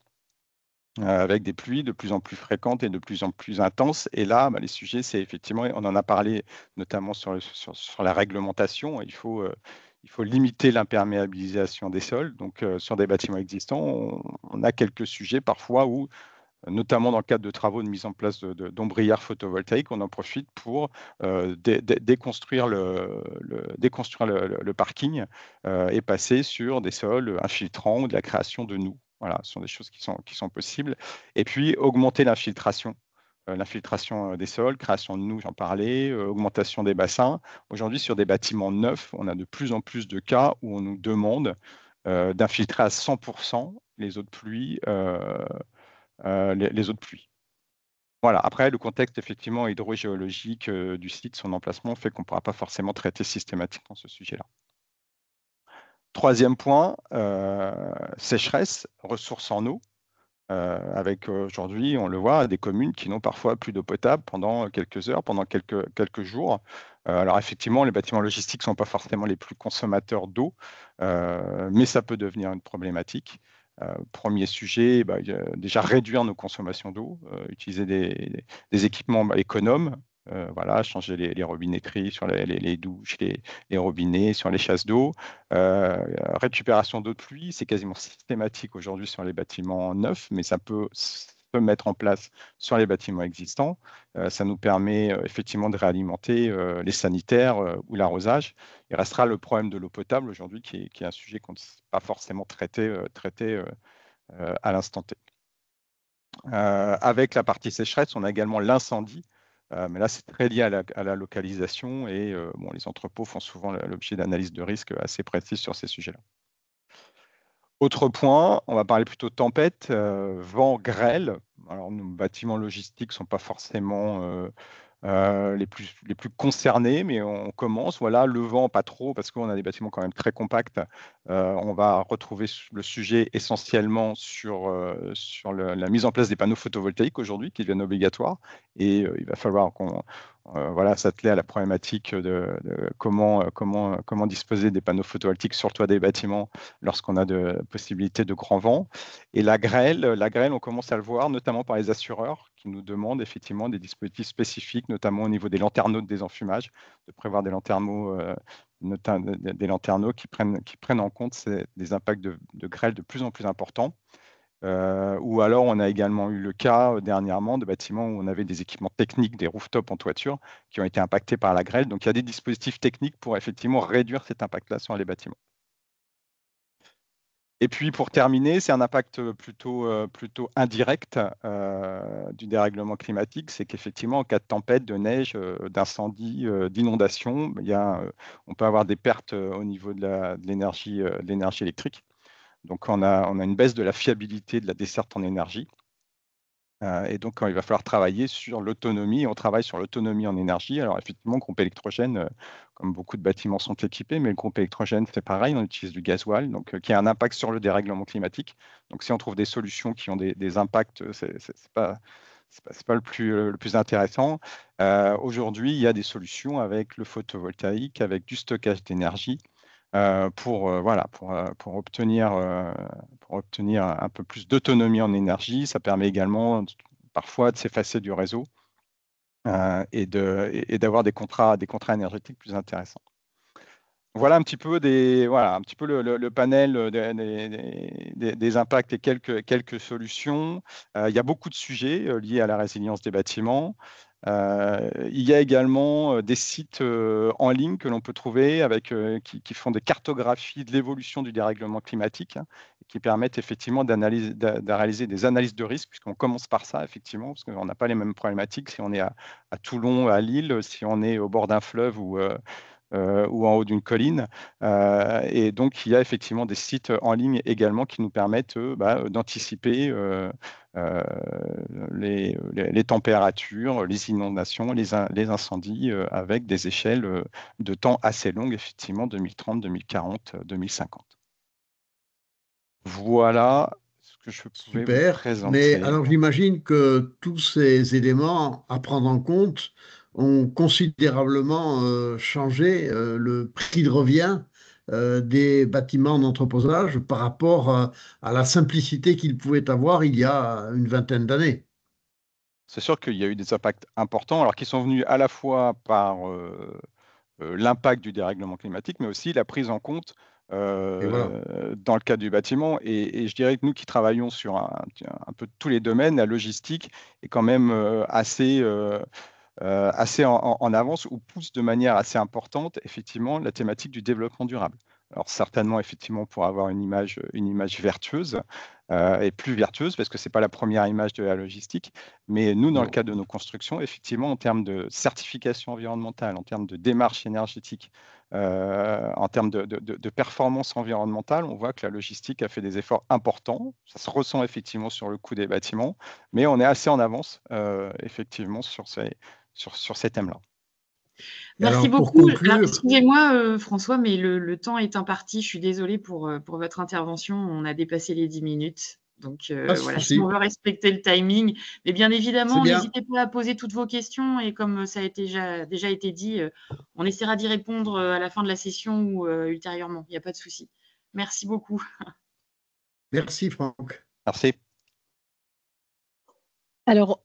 Avec des pluies de plus en plus fréquentes et de plus en plus intenses. Et là, les sujets, c'est effectivement, on en a parlé notamment sur la réglementation, il faut limiter l'imperméabilisation des sols. Donc, sur des bâtiments existants, on a quelques sujets parfois où, notamment dans le cadre de travaux de mise en place d'ombrières photovoltaïques, on en profite pour déconstruire le parking et passer sur des sols infiltrants ou de la création de noues. Voilà, ce sont des choses qui sont possibles. Et puis, augmenter l'infiltration des sols, création de noues, j'en parlais, augmentation des bassins. Aujourd'hui, sur des bâtiments neufs, on a de plus en plus de cas où on nous demande d'infiltrer à 100% les eaux de pluie. Les eaux de pluie. Voilà. Après, le contexte effectivement hydrogéologique du site, son emplacement, fait qu'on ne pourra pas forcément traiter systématiquement ce sujet-là. Troisième point, sécheresse, ressources en eau. avec aujourd'hui, on le voit, des communes qui n'ont parfois plus d'eau potable pendant quelques heures, pendant quelques jours. Alors effectivement, les bâtiments logistiques ne sont pas forcément les plus consommateurs d'eau, mais ça peut devenir une problématique. Premier sujet, déjà réduire nos consommations d'eau, utiliser des équipements économes, voilà, changer les robinetteries sur les douches, les robinets, sur les chasses d'eau. Récupération d'eau de pluie, c'est quasiment systématique aujourd'hui sur les bâtiments neufs, mais ça peut se mettre en place sur les bâtiments existants. Ça nous permet effectivement de réalimenter les sanitaires ou l'arrosage. Il restera le problème de l'eau potable aujourd'hui, qui est un sujet qu'on ne sait pas forcément traiter à l'instant T. Avec la partie sécheresse, on a également l'incendie. Mais là, c'est très lié à la localisation et les entrepôts font souvent l'objet d'analyses de risque assez précises sur ces sujets-là. Autre point, on va parler plutôt de tempête, vent, grêle. Alors, nos bâtiments logistiques ne sont pas forcément les plus concernés, mais on commence. Voilà, le vent, pas trop, parce qu'on a des bâtiments quand même très compacts. On va retrouver le sujet essentiellement sur la mise en place des panneaux photovoltaïques aujourd'hui, qui deviennent obligatoires. Et il va falloir qu'on s'atteler à la problématique de comment disposer des panneaux photovoltaïques sur le toit des bâtiments lorsqu'on a de possibilités de grand vent. Et la grêle, on commence à le voir, notamment par les assureurs qui nous demandent effectivement des dispositifs spécifiques, notamment au niveau des lanterneaux de désenfumage, de prévoir des lanterneaux, qui prennent en compte des impacts de grêle de plus en plus importants. Ou alors, on a également eu le cas dernièrement de bâtiments où on avait des équipements techniques, des rooftops en toiture, qui ont été impactés par la grêle. Donc, il y a des dispositifs techniques pour effectivement réduire cet impact-là sur les bâtiments. Et puis, pour terminer, c'est un impact plutôt indirect du dérèglement climatique. C'est qu'effectivement, en cas de tempête, de neige, d'incendie, d'inondation, on peut avoir des pertes au niveau de l'énergie électrique. Donc, on a une baisse de la fiabilité de la desserte en énergie. Et donc, il va falloir travailler sur l'autonomie. On travaille sur l'autonomie en énergie. Alors, effectivement, le groupe électrogène, comme beaucoup de bâtiments sont équipés, mais le groupe électrogène, c'est pareil, on utilise du gasoil, donc qui a un impact sur le dérèglement climatique. Donc, si on trouve des solutions qui ont des impacts, c'est pas le plus intéressant. Aujourd'hui, il y a des solutions avec le photovoltaïque, avec du stockage d'énergie, pour obtenir un peu plus d'autonomie en énergie. Ça permet également parfois de s'effacer du réseau et d'avoir des contrats énergétiques plus intéressants. Voilà un petit peu le panel des impacts et quelques solutions. Il y a beaucoup de sujets liés à la résilience des bâtiments. Il y a également des sites en ligne que l'on peut trouver qui font des cartographies de l'évolution du dérèglement climatique, qui permettent effectivement de réaliser des analyses de risque, puisqu'on commence par ça, effectivement, parce qu'on n'a pas les mêmes problématiques si on est à Toulon, à Lille, si on est au bord d'un fleuve ou en haut d'une colline. Et donc, il y a effectivement des sites en ligne également qui nous permettent d'anticiper les températures, les inondations, les incendies avec des échelles de temps assez longues, effectivement, 2030, 2040, 2050. Voilà ce que je pouvais vous présenter. Mais alors, j'imagine que tous ces éléments à prendre en compte ont considérablement changé le prix de revient des bâtiments d'entreposage par rapport à la simplicité qu'ils pouvaient avoir il y a une vingtaine d'années. C'est sûr qu'il y a eu des impacts importants, alors qui sont venus à la fois par l'impact du dérèglement climatique, mais aussi la prise en compte dans le cadre du bâtiment. Et je dirais que nous qui travaillons sur un peu tous les domaines, la logistique est quand même assez en avance, ou pousse de manière assez importante effectivement la thématique du développement durable. Alors certainement effectivement pour avoir une image vertueuse et plus vertueuse, parce que ce n'est pas la première image de la logistique, mais nous, dans le cadre de nos constructions, effectivement, en termes de certification environnementale, en termes de démarche énergétique, en termes de performance environnementale, on voit que la logistique a fait des efforts importants. Ça se ressent effectivement sur le coût des bâtiments, mais on est assez en avance effectivement sur ces thèmes-là. Merci beaucoup. Excusez-moi, François, mais le temps est imparti. Je suis désolée pour votre intervention. On a dépassé les 10 minutes. Donc Pas de voilà, si souci. on veut respecter le timing. Mais bien C'est évidemment, bien. n'hésitez pas à poser toutes vos questions et comme ça a été déjà été dit, on essaiera d'y répondre à la fin de la session ou ultérieurement. Il n'y a pas de souci. Merci beaucoup. Merci, Franck. Merci. Alors,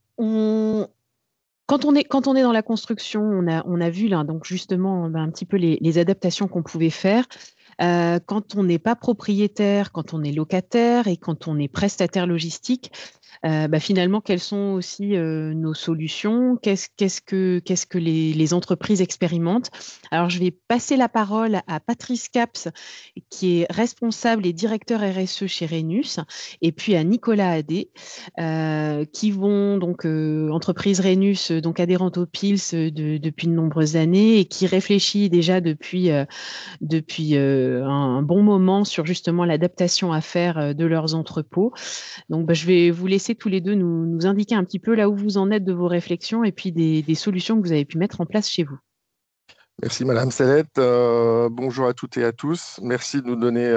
quand on est dans la construction, on a vu là, donc justement un petit peu les adaptations qu'on pouvait faire. Quand on n'est pas propriétaire, quand on est locataire et quand on est prestataire logistique, finalement, quelles sont aussi nos solutions? Qu'est-ce que les entreprises expérimentent? Alors, je vais passer la parole à Patrice Caps, qui est responsable et directeur RSE chez Rhenus, et puis à Nicolas Adé, qui vont donc entreprise Rhenus, donc adhérente au PILS depuis de nombreuses années et qui réfléchit déjà depuis un bon moment sur justement l'adaptation à faire de leurs entrepôts. Donc, je vais vous laisser tous les deux nous indiquer un petit peu là où vous en êtes de vos réflexions et puis des solutions que vous avez pu mettre en place chez vous. Merci Madame Sellette. Bonjour à toutes et à tous. Merci de nous donner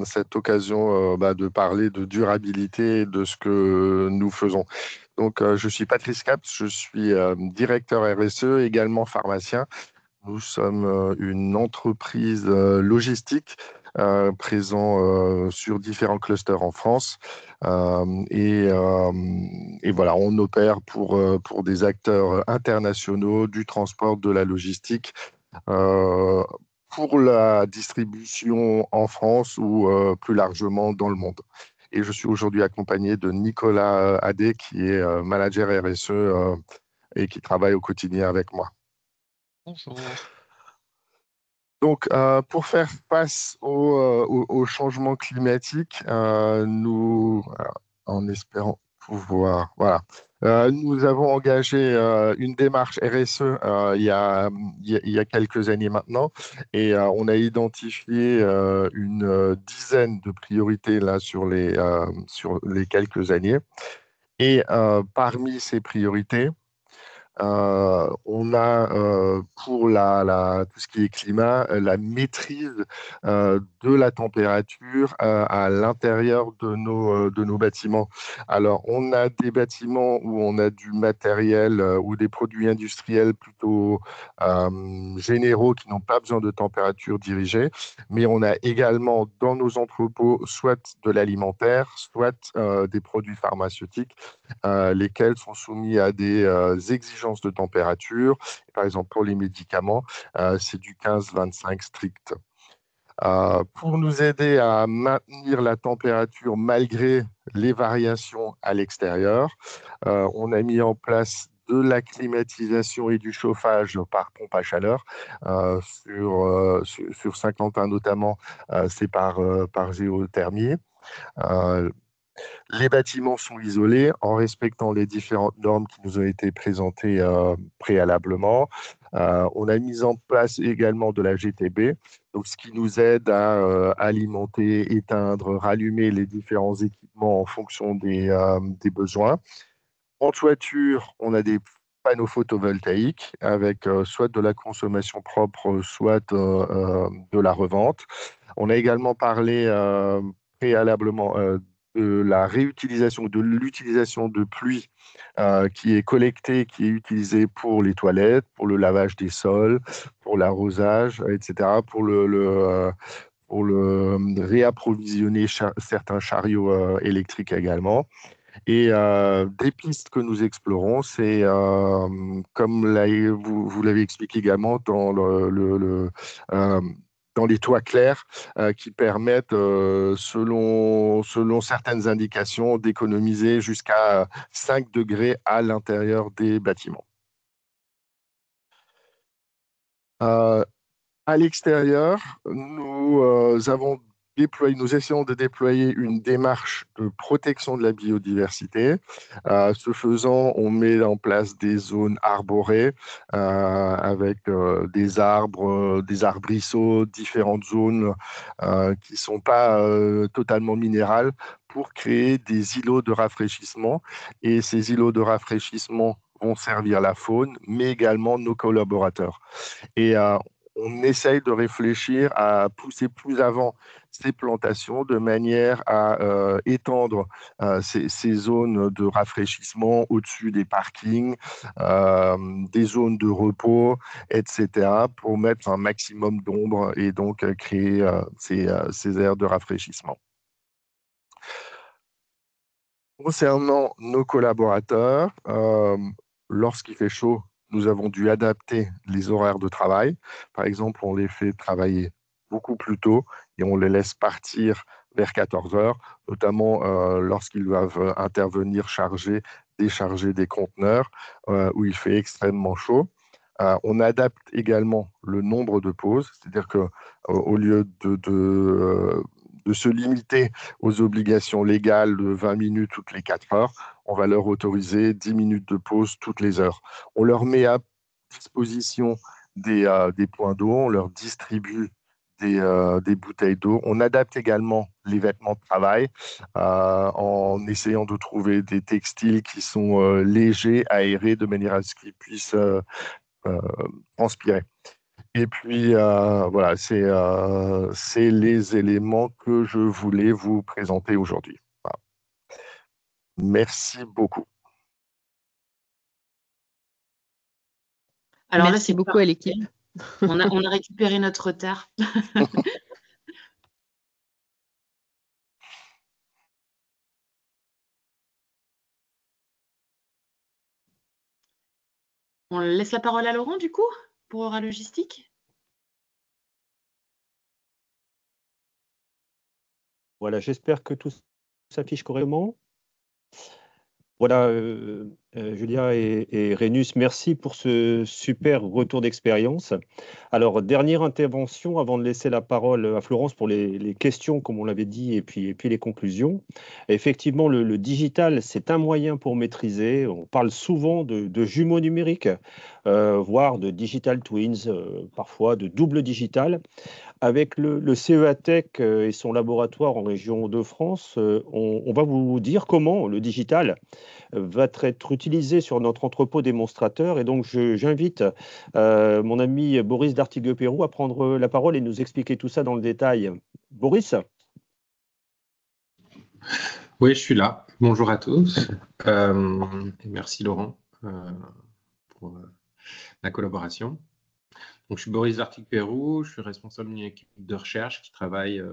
cette occasion de parler de durabilité et de ce que nous faisons. Donc, je suis Patrice Caps, je suis directeur RSE, également pharmacien. Nous sommes une entreprise logistique présent sur différents clusters en France. Et voilà, on opère pour des acteurs internationaux du transport, de la logistique, pour la distribution en France ou plus largement dans le monde. Et je suis aujourd'hui accompagné de Nicolas Adé, qui est manager RSE et qui travaille au quotidien avec moi. Bonjour. Donc, pour faire face au changement climatique, nous, en espérant pouvoir, voilà, nous avons engagé une démarche RSE il y a quelques années maintenant, et on a identifié une dizaine de priorités là sur les quelques années. Et parmi ces priorités, on a pour tout ce qui est climat, la maîtrise de la température à l'intérieur de nos bâtiments. Alors, on a des bâtiments où on a du matériel ou des produits industriels plutôt généraux qui n'ont pas besoin de température dirigée, mais on a également dans nos entrepôts soit de l'alimentaire, soit des produits pharmaceutiques, lesquels sont soumis à des exigences de température. Par exemple, pour les médicaments, c'est du 15-25 strict. Pour nous aider à maintenir la température malgré les variations à l'extérieur, on a mis en place de la climatisation et du chauffage par pompe à chaleur. Sur Saint-Quentin notamment, c'est par géothermie. Les bâtiments sont isolés en respectant les différentes normes qui nous ont été présentées préalablement. On a mis en place également de la GTB, donc ce qui nous aide à alimenter, éteindre, rallumer les différents équipements en fonction des besoins. En toiture, on a des panneaux photovoltaïques avec soit de la consommation propre, soit de la revente. On a également parlé préalablement de la réutilisation, de l'utilisation de pluie qui est collectée, qui est utilisée pour les toilettes, pour le lavage des sols, pour l'arrosage, etc., pour le réapprovisionner certains chariots électriques également. Et des pistes que nous explorons, c'est comme vous l'avez expliqué également dans dans les toits clairs qui permettent, selon certaines indications, d'économiser jusqu'à 5 degrés à l'intérieur des bâtiments. À l'extérieur, nous essayons de déployer une démarche de protection de la biodiversité. Ce faisant, on met en place des zones arborées avec des arbrisseaux, différentes zones qui ne sont pas totalement minérales pour créer des îlots de rafraîchissement. Et ces îlots de rafraîchissement vont servir la faune, mais également nos collaborateurs. Et on essaye de réfléchir à pousser plus avant ces plantations de manière à étendre ces zones de rafraîchissement au-dessus des parkings, des zones de repos, etc., pour mettre un maximum d'ombre et donc créer ces aires de rafraîchissement. Concernant nos collaborateurs, lorsqu'il fait chaud, nous avons dû adapter les horaires de travail. Par exemple, on les fait travailler beaucoup plus tôt et on les laisse partir vers 14 heures, notamment lorsqu'ils doivent intervenir décharger des conteneurs où il fait extrêmement chaud. On adapte également le nombre de pauses, c'est-à-dire qu'au lieu de se limiter aux obligations légales de 20 minutes toutes les 4 heures, on va leur autoriser 10 minutes de pause toutes les heures. On leur met à disposition des points d'eau, on leur distribue des bouteilles d'eau. On adapte également les vêtements de travail en essayant de trouver des textiles qui sont légers, aérés, de manière à ce qu'ils puissent transpirer. Et puis, voilà, c'est les éléments que je voulais vous présenter aujourd'hui. Voilà. Merci beaucoup. Alors Merci là, beaucoup à l'équipe. On a récupéré notre retard. On laisse la parole à Laurent, du coup, pour Aura Logistique. Voilà, j'espère que tout s'affiche correctement. Voilà, Julia et Rhénus, merci pour ce super retour d'expérience. Alors, dernière intervention avant de laisser la parole à Florence pour les questions, comme on l'avait dit, et puis les conclusions. Effectivement, le digital, c'est un moyen pour maîtriser. On parle souvent de jumeaux numériques, voire de digital twins, parfois de double digital. Avec le CEA Tech et son laboratoire en région Hauts-de-France, on va vous dire comment le digital va être utilisé sur notre entrepôt démonstrateur. Et donc, j'invite mon ami Boris d'Artigueux-Pérou à prendre la parole et nous expliquer tout ça dans le détail. Boris ? Oui, je suis là. Bonjour à tous. Et merci Laurent pour la collaboration. Donc, je suis Boris d'Artigueux-Pérou, je suis responsable d'une équipe de recherche qui travaille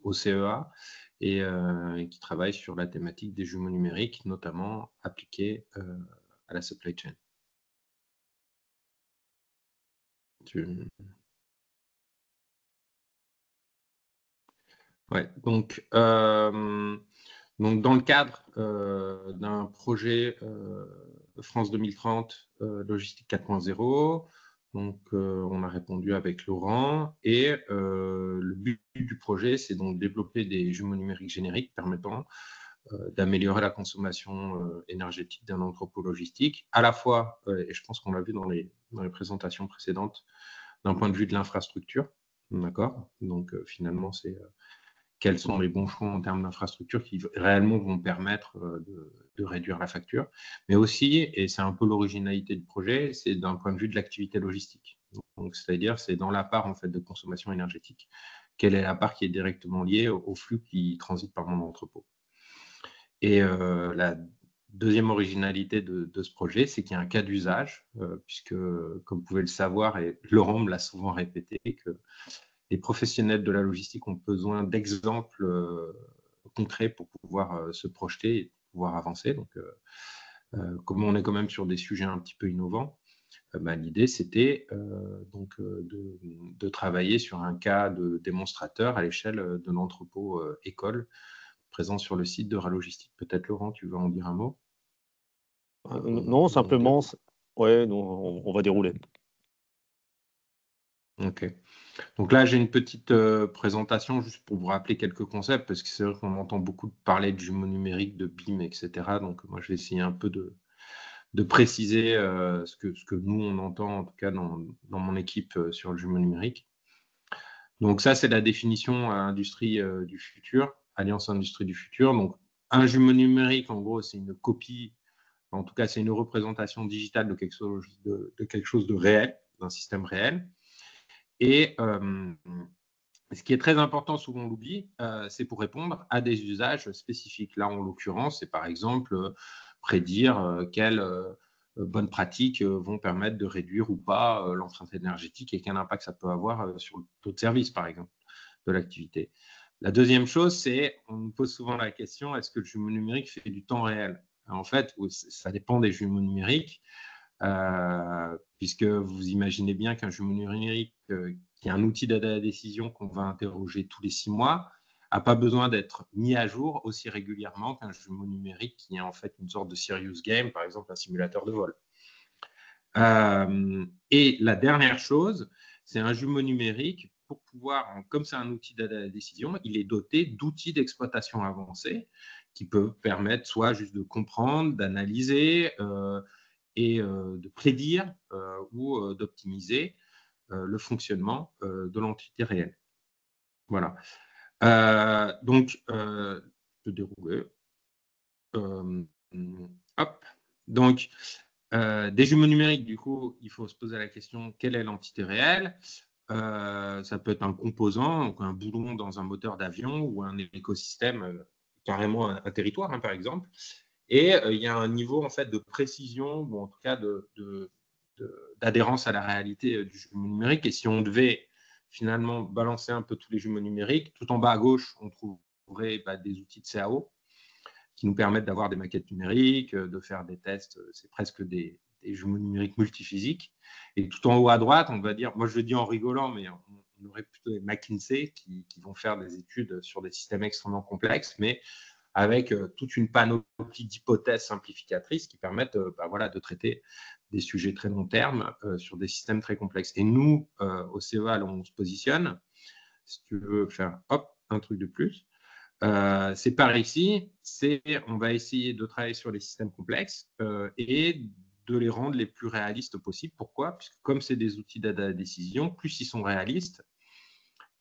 au CEA et qui travaille sur la thématique des jumeaux numériques, notamment appliqués à la supply chain. Ouais, donc dans le cadre d'un projet France 2030 Logistique 4.0, donc on a répondu avec Laurent et le but du projet, c'est donc de développer des jumeaux numériques génériques permettant d'améliorer la consommation énergétique d'un entrepôt logistique, à la fois, et je pense qu'on l'a vu dans les présentations précédentes, d'un point de vue de l'infrastructure, d'accord ? Donc finalement, c'est quels sont les bons choix en termes d'infrastructure qui réellement vont permettre de réduire la facture. Mais aussi, et c'est un peu l'originalité du projet, c'est d'un point de vue de l'activité logistique. Donc, c'est-à-dire, c'est dans la part en fait, de consommation énergétique, quelle est la part qui est directement liée au flux qui transite par mon entrepôt. Et la deuxième originalité de ce projet, c'est qu'il y a un cas d'usage, puisque, comme vous pouvez le savoir, et Laurent me l'a souvent répété, que les professionnels de la logistique ont besoin d'exemples concrets pour pouvoir se projeter et pouvoir avancer. Donc, comme on est quand même sur des sujets un petit peu innovants, l'idée, c'était de travailler sur un cas de démonstrateur à l'échelle de l'entrepôt école présent sur le site de Ralogistique. Peut-être, Laurent, tu veux en dire un mot ? Non, simplement, ouais, on va dérouler. Ok. Donc là, j'ai une petite présentation juste pour vous rappeler quelques concepts, parce que c'est vrai qu'on entend beaucoup parler de jumeaux numériques, de BIM, etc. Donc moi, je vais essayer un peu de préciser ce que nous, on entend, en tout cas dans mon équipe, sur le jumeau numérique. Donc ça, c'est la définition à industrie du futur, Alliance Industrie du futur. Donc un jumeau numérique, en gros, c'est une copie, en tout cas, c'est une représentation digitale de quelque chose de réel, d'un système réel. Et Ce qui est très important, souvent on l'oublie, c'est pour répondre à des usages spécifiques. Là, en l'occurrence, c'est par exemple prédire quelles bonnes pratiques vont permettre de réduire ou pas l'empreinte énergétique et quel impact ça peut avoir sur le taux de service, par exemple, de l'activité. La deuxième chose, c'est, on nous pose souvent la question, est-ce que le jumeau numérique fait du temps réel? En fait, ça dépend des jumeaux numériques, puisque vous imaginez bien qu'un jumeau numérique qui est un outil d'aide à la décision qu'on va interroger tous les 6 mois, n'a pas besoin d'être mis à jour aussi régulièrement qu'un jumeau numérique qui est en fait une sorte de serious game, par exemple un simulateur de vol. Et la dernière chose, c'est un jumeau numérique, pour pouvoir, comme c'est un outil d'aide à la décision, il est doté d'outils d'exploitation avancés qui peuvent permettre soit juste de comprendre, d'analyser et de prédire ou d'optimiser le fonctionnement de l'entité réelle. Voilà. Donc, je peux dérouler. Hop. Donc, des jumeaux numériques, du coup, il faut se poser la question, quelle est l'entité réelle? Ça peut être un composant, donc un boulon dans un moteur d'avion ou un écosystème, carrément un territoire, hein, par exemple. Et il y a un niveau en fait, de précision, ou en tout cas d'adhérence à la réalité du jumeau numérique. Et si on devait finalement balancer un peu tous les jumeaux numériques, tout en bas à gauche, on trouverait des outils de CAO qui nous permettent d'avoir des maquettes numériques, de faire des tests. C'est presque des jumeaux numériques multiphysiques. Et tout en haut à droite, on va dire, moi je le dis en rigolant, mais on aurait plutôt des McKinsey qui vont faire des études sur des systèmes extrêmement complexes, mais avec toute une panoplie d'hypothèses simplificatrices qui permettent de traiter des sujets très long terme sur des systèmes très complexes. Et nous, au CEA, on se positionne, si tu veux faire un truc de plus, c'est par ici, on va essayer de travailler sur les systèmes complexes et de les rendre les plus réalistes possibles. Pourquoi? Puisque comme c'est des outils d'aide à la décision, plus ils sont réalistes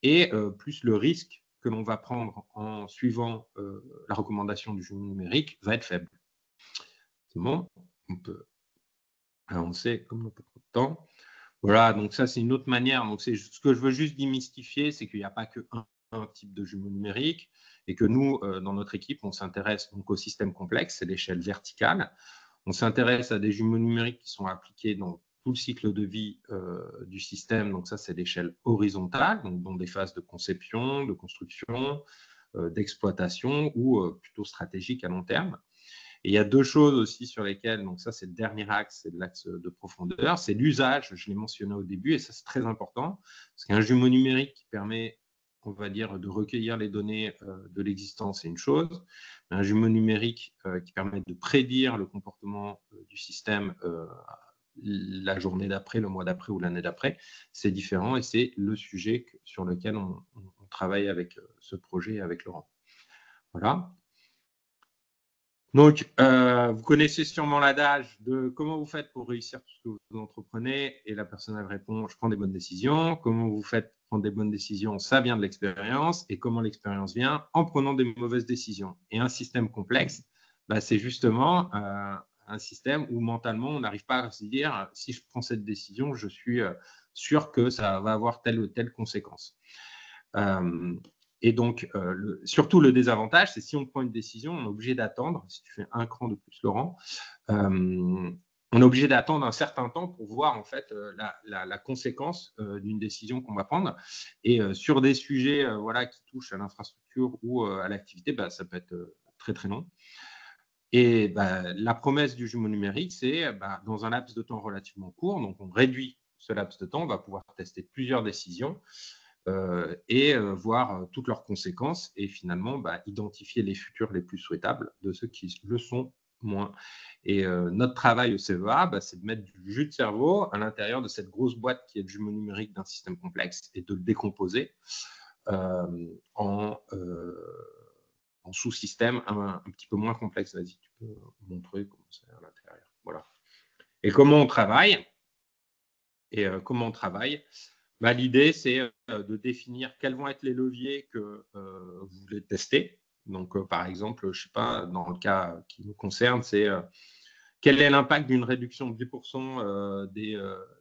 et plus le risque que l'on va prendre en suivant la recommandation du jumeau numérique va être faible. C'est bon, on peut avancer comme on n'a pas trop de temps. Voilà, donc ça c'est une autre manière. Donc ce que je veux juste démystifier, c'est qu'il n'y a pas qu'un type de jumeau numérique et que nous, dans notre équipe, on s'intéresse donc au système complexe, c'est l'échelle verticale. On s'intéresse à des jumeaux numériques qui sont appliqués dans tout le cycle de vie du système. Donc ça, c'est l'échelle horizontale, donc dans des phases de conception, de construction, d'exploitation ou plutôt stratégique à long terme. Et il y a deux choses aussi sur lesquelles, donc ça c'est le dernier axe, c'est l'axe de profondeur, c'est l'usage, je l'ai mentionné au début, et ça c'est très important, parce qu'un jumeau numérique qui permet, on va dire, de recueillir les données de l'existence, c'est une chose. Un jumeau numérique qui permet de prédire le comportement du système la journée d'après, le mois d'après ou l'année d'après, c'est différent et c'est le sujet sur lequel on travaille avec ce projet avec Laurent. Voilà. Donc, vous connaissez sûrement l'adage de comment vous faites pour réussir tout ce que vous entreprenez et la personne elle répond, je prends des bonnes décisions. Comment vous faites pour prendre des bonnes décisions? Ça vient de l'expérience. Et comment l'expérience vient? En prenant des mauvaises décisions. Et un système complexe, c'est justement un système où mentalement, on n'arrive pas à se dire si je prends cette décision, je suis sûr que ça va avoir telle ou telle conséquence. Et donc, surtout le désavantage, c'est si on prend une décision, on est obligé d'attendre, si tu fais un cran de plus, Laurent, on est obligé d'attendre un certain temps pour voir en fait la conséquence d'une décision qu'on va prendre. Et sur des sujets qui touchent à l'infrastructure ou à l'activité, ça peut être très très long. Et la promesse du jumeau numérique, c'est dans un laps de temps relativement court, donc on réduit ce laps de temps, on va pouvoir tester plusieurs décisions et voir toutes leurs conséquences et finalement identifier les futurs les plus souhaitables de ceux qui le sont moins. Et notre travail au CEA, c'est de mettre du jus de cerveau à l'intérieur de cette grosse boîte qui est le jumeau numérique d'un système complexe et de le décomposer en sous-systèmes un petit peu moins complexes. Vas-y, tu peux montrer comment c'est à l'intérieur. Voilà. Et comment on travaille l'idée, c'est de définir quels vont être les leviers que vous voulez tester. Donc, par exemple, je ne sais pas, dans le cas qui nous concerne, c'est Quel est l'impact d'une réduction de 10%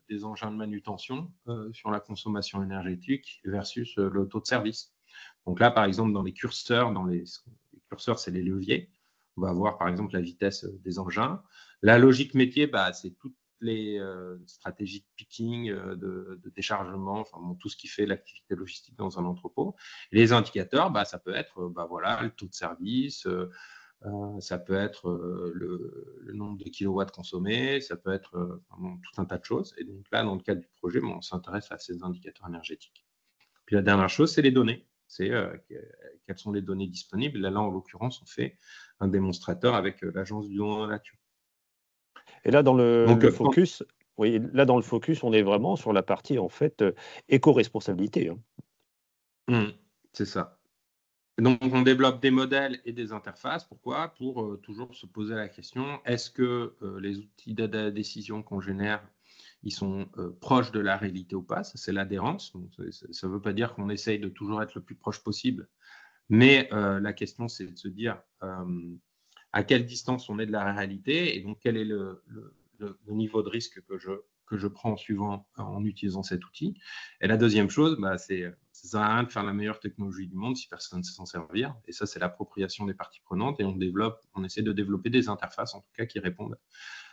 des engins de manutention sur la consommation énergétique versus le taux de service? Donc là, par exemple, dans les curseurs, les curseurs, c'est les leviers. On va voir, par exemple, la vitesse des engins. La logique métier, c'est toutes les stratégies de picking, de déchargement, enfin, bon, tout ce qui fait l'activité logistique dans un entrepôt. Et les indicateurs, ça peut être voilà, le taux de service, ça peut être le nombre de kilowatts consommés, ça peut être tout un tas de choses. Et donc là, dans le cadre du projet, on s'intéresse à ces indicateurs énergétiques. Puis la dernière chose, c'est les données. C'est quelles sont les données disponibles. Là, en l'occurrence, on fait un démonstrateur avec l'Agence du don en nature. Et là, dans le focus, oui, là, dans le focus, on est vraiment sur la partie, en fait, éco-responsabilité. C'est ça. Donc, on développe des modèles et des interfaces. Pourquoi? Pour toujours se poser la question, est-ce que les outils de décision qu'on génère, ils sont proches de la réalité ou pas? Ça, c'est l'adhérence. Ça ne veut pas dire qu'on essaye de toujours être le plus proche possible. Mais la question, c'est de se dire à quelle distance on est de la réalité et donc quel est le niveau de risque que je prends en utilisant cet outil. Et la deuxième chose, c'est ça sert à rien de faire la meilleure technologie du monde si personne ne sait s'en servir. Et ça, c'est l'appropriation des parties prenantes. Et on essaie de développer des interfaces, en tout cas, qui répondent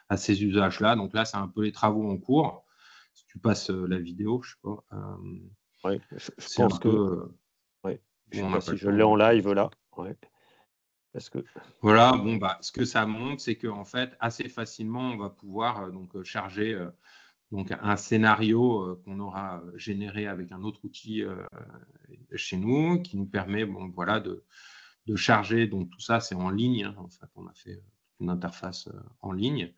à ces usages-là. Donc là, c'est un peu les travaux en cours. Si tu passes la vidéo, je ne sais pas. Oui, je pense que... ouais. Je ne sais pas si je l'ai en live là. Ouais. Parce que... Voilà, ce que ça montre, c'est qu'en fait, assez facilement, on va pouvoir charger un scénario qu'on aura généré avec un autre outil chez nous, qui nous permet de charger. Donc tout ça, c'est en ligne. En fait, on a fait une interface en ligne,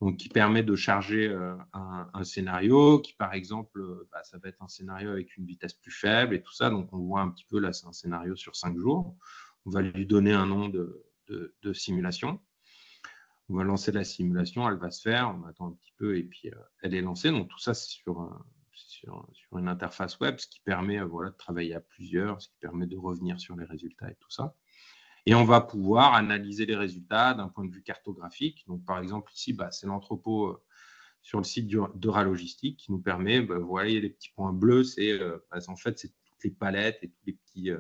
donc qui permet de charger un scénario qui, par exemple, ça va être un scénario avec une vitesse plus faible et tout ça. Donc on voit un petit peu là, c'est un scénario sur 5 jours. On va lui donner un nom de simulation. On va lancer la simulation, elle va se faire, on attend un petit peu et puis elle est lancée. Donc tout ça, c'est sur une interface web, ce qui permet de travailler à plusieurs, ce qui permet de revenir sur les résultats et tout ça. Et on va pouvoir analyser les résultats d'un point de vue cartographique. Donc par exemple, ici, c'est l'entrepôt sur le site d'Euralogistique qui nous permet, vous voyez les petits points bleus, en fait, c'est toutes les palettes et tous les petits...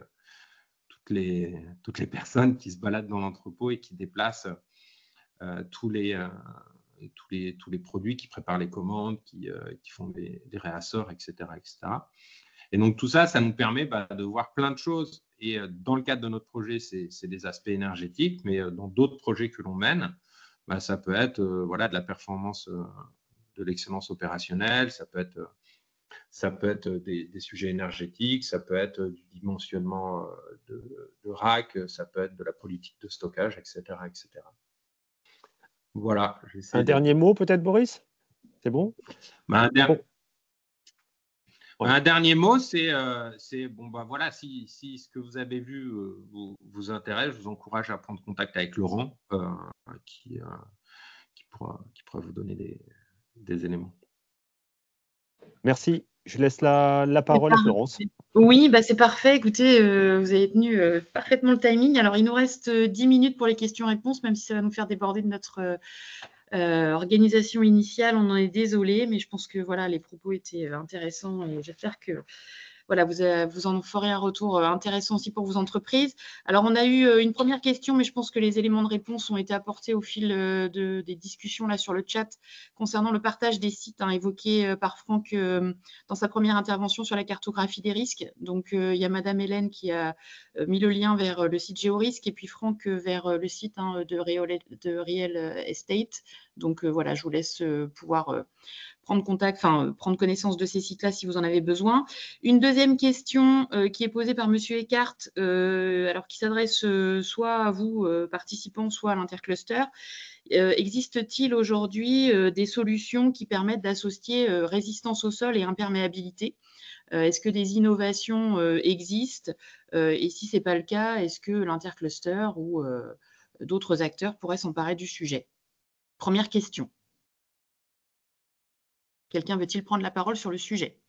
toutes les personnes qui se baladent dans l'entrepôt et qui déplacent tous les produits, qui préparent les commandes, qui font des réassorts, etc., etc. Et donc, tout ça, ça nous permet de voir plein de choses. Et dans le cadre de notre projet, c'est des aspects énergétiques, mais dans d'autres projets que l'on mène, ça peut être de la performance, de l'excellence opérationnelle, ça peut être des sujets énergétiques, ça peut être du dimensionnement de rack, ça peut être de la politique de stockage, etc., etc. Voilà. Un dernier mot peut-être, Boris? C'est bon? Un dernier mot, c'est voilà, si ce que vous avez vu vous intéresse, je vous encourage à prendre contact avec Laurent qui pourra vous donner des éléments. Merci. Je laisse la parole à Florence. Oui, c'est parfait. Écoutez, vous avez tenu parfaitement le timing. Alors, il nous reste 10 minutes pour les questions-réponses, même si ça va nous faire déborder de notre organisation initiale. On en est désolé, mais je pense que les propos étaient intéressants et j'espère que vous en ferez un retour intéressant aussi pour vos entreprises. Alors, on a eu une première question, mais je pense que les éléments de réponse ont été apportés au fil des discussions là sur le chat concernant le partage des sites évoqué par Franck dans sa première intervention sur la cartographie des risques. Donc, il y a Madame Hélène qui a mis le lien vers le site Géorisque et puis Franck vers le site de Real Estate. Donc, je vous laisse pouvoir prendre connaissance de ces sites-là si vous en avez besoin. Une deuxième question qui est posée par Monsieur Eckart, alors qui s'adresse soit à vous, participants, soit à l'intercluster. Existe-t-il aujourd'hui des solutions qui permettent d'associer résistance au sol et imperméabilité? Est-ce que des innovations existent? Et si ce n'est pas le cas, est-ce que l'intercluster ou d'autres acteurs pourraient s'emparer du sujet? Première question. Quelqu'un veut-il prendre la parole sur le sujet?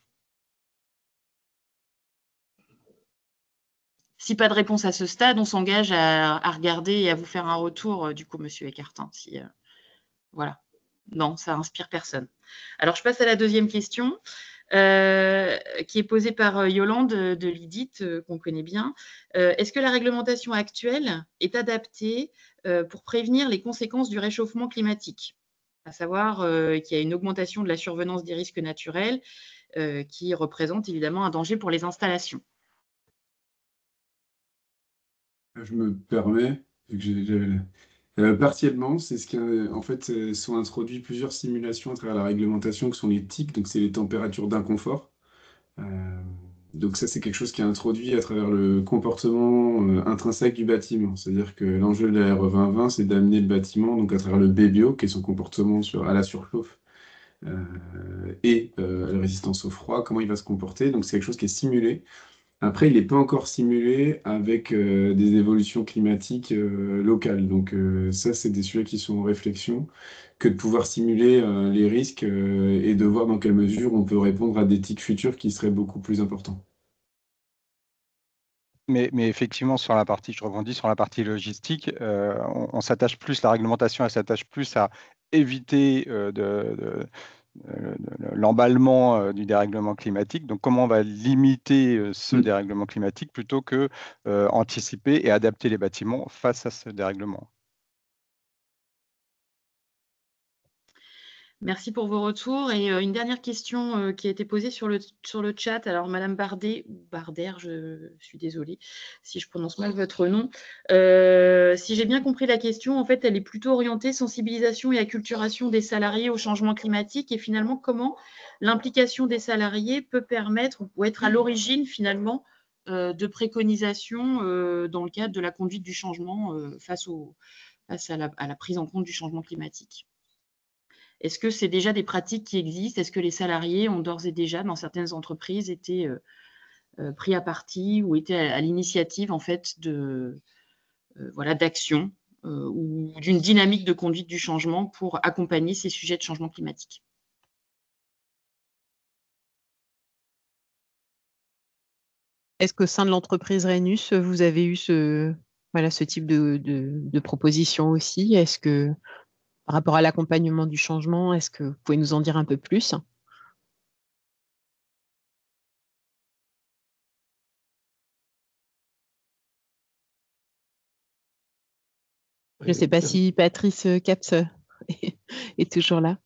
Si pas de réponse à ce stade, on s'engage à regarder et à vous faire un retour, du coup, Monsieur Eckart, si Voilà. Non, ça inspire personne. Alors, je passe à la deuxième question, qui est posée par Yolande de l'IDIT, qu'on connaît bien. Est-ce que la réglementation actuelle est adaptée pour prévenir les conséquences du réchauffement climatique? À savoir qu'il y a une augmentation de la survenance des risques naturels qui représente évidemment un danger pour les installations. Je me permets, vu que partiellement, c'est ce qui en fait sont introduits plusieurs simulations à travers la réglementation, qui sont les TIC, donc c'est les températures d'inconfort. Euh, donc ça, c'est quelque chose qui est introduit à travers le comportement intrinsèque du bâtiment. C'est-à-dire que l'enjeu de la RE 2020, c'est d'amener le bâtiment, donc à travers le BBO, qui est son comportement à la surchauffe et à la résistance au froid, comment il va se comporter. Donc c'est quelque chose qui est simulé. Après, il n'est pas encore simulé avec des évolutions climatiques locales. Donc ça, c'est des sujets qui sont en réflexion, que de pouvoir simuler les risques et de voir dans quelle mesure on peut répondre à des tics futurs qui seraient beaucoup plus importants. Mais effectivement, sur la partie, je rebondis sur la partie logistique, on s'attache plus, la réglementation, elle s'attache plus à éviter l'emballement du dérèglement climatique. Donc, comment on va limiter ce dérèglement climatique plutôt que anticiper et adapter les bâtiments face à ce dérèglement. Merci pour vos retours. Et une dernière question qui a été posée sur le chat. Alors, Madame Bardet, ou Barder, je suis désolée si je prononce mal votre nom. Si j'ai bien compris la question, en fait, elle est plutôt orientée sensibilisation et acculturation des salariés au changement climatique et finalement, comment l'implication des salariés peut permettre ou être à l'origine finalement de préconisations dans le cadre de la conduite du changement face à la prise en compte du changement climatique. Est-ce que c'est déjà des pratiques qui existent? Est-ce que les salariés ont d'ores et déjà, dans certaines entreprises, été pris à partie ou été à l'initiative en fait d'actions ou d'une dynamique de conduite du changement pour accompagner ces sujets de changement climatique? Est-ce qu'au sein de l'entreprise Rhenus, vous avez eu ce type de proposition aussi? Est-ce que, par rapport à l'accompagnement du changement, est-ce que vous pouvez nous en dire un peu plus? Je ne sais pas si Patrice Caps est toujours là.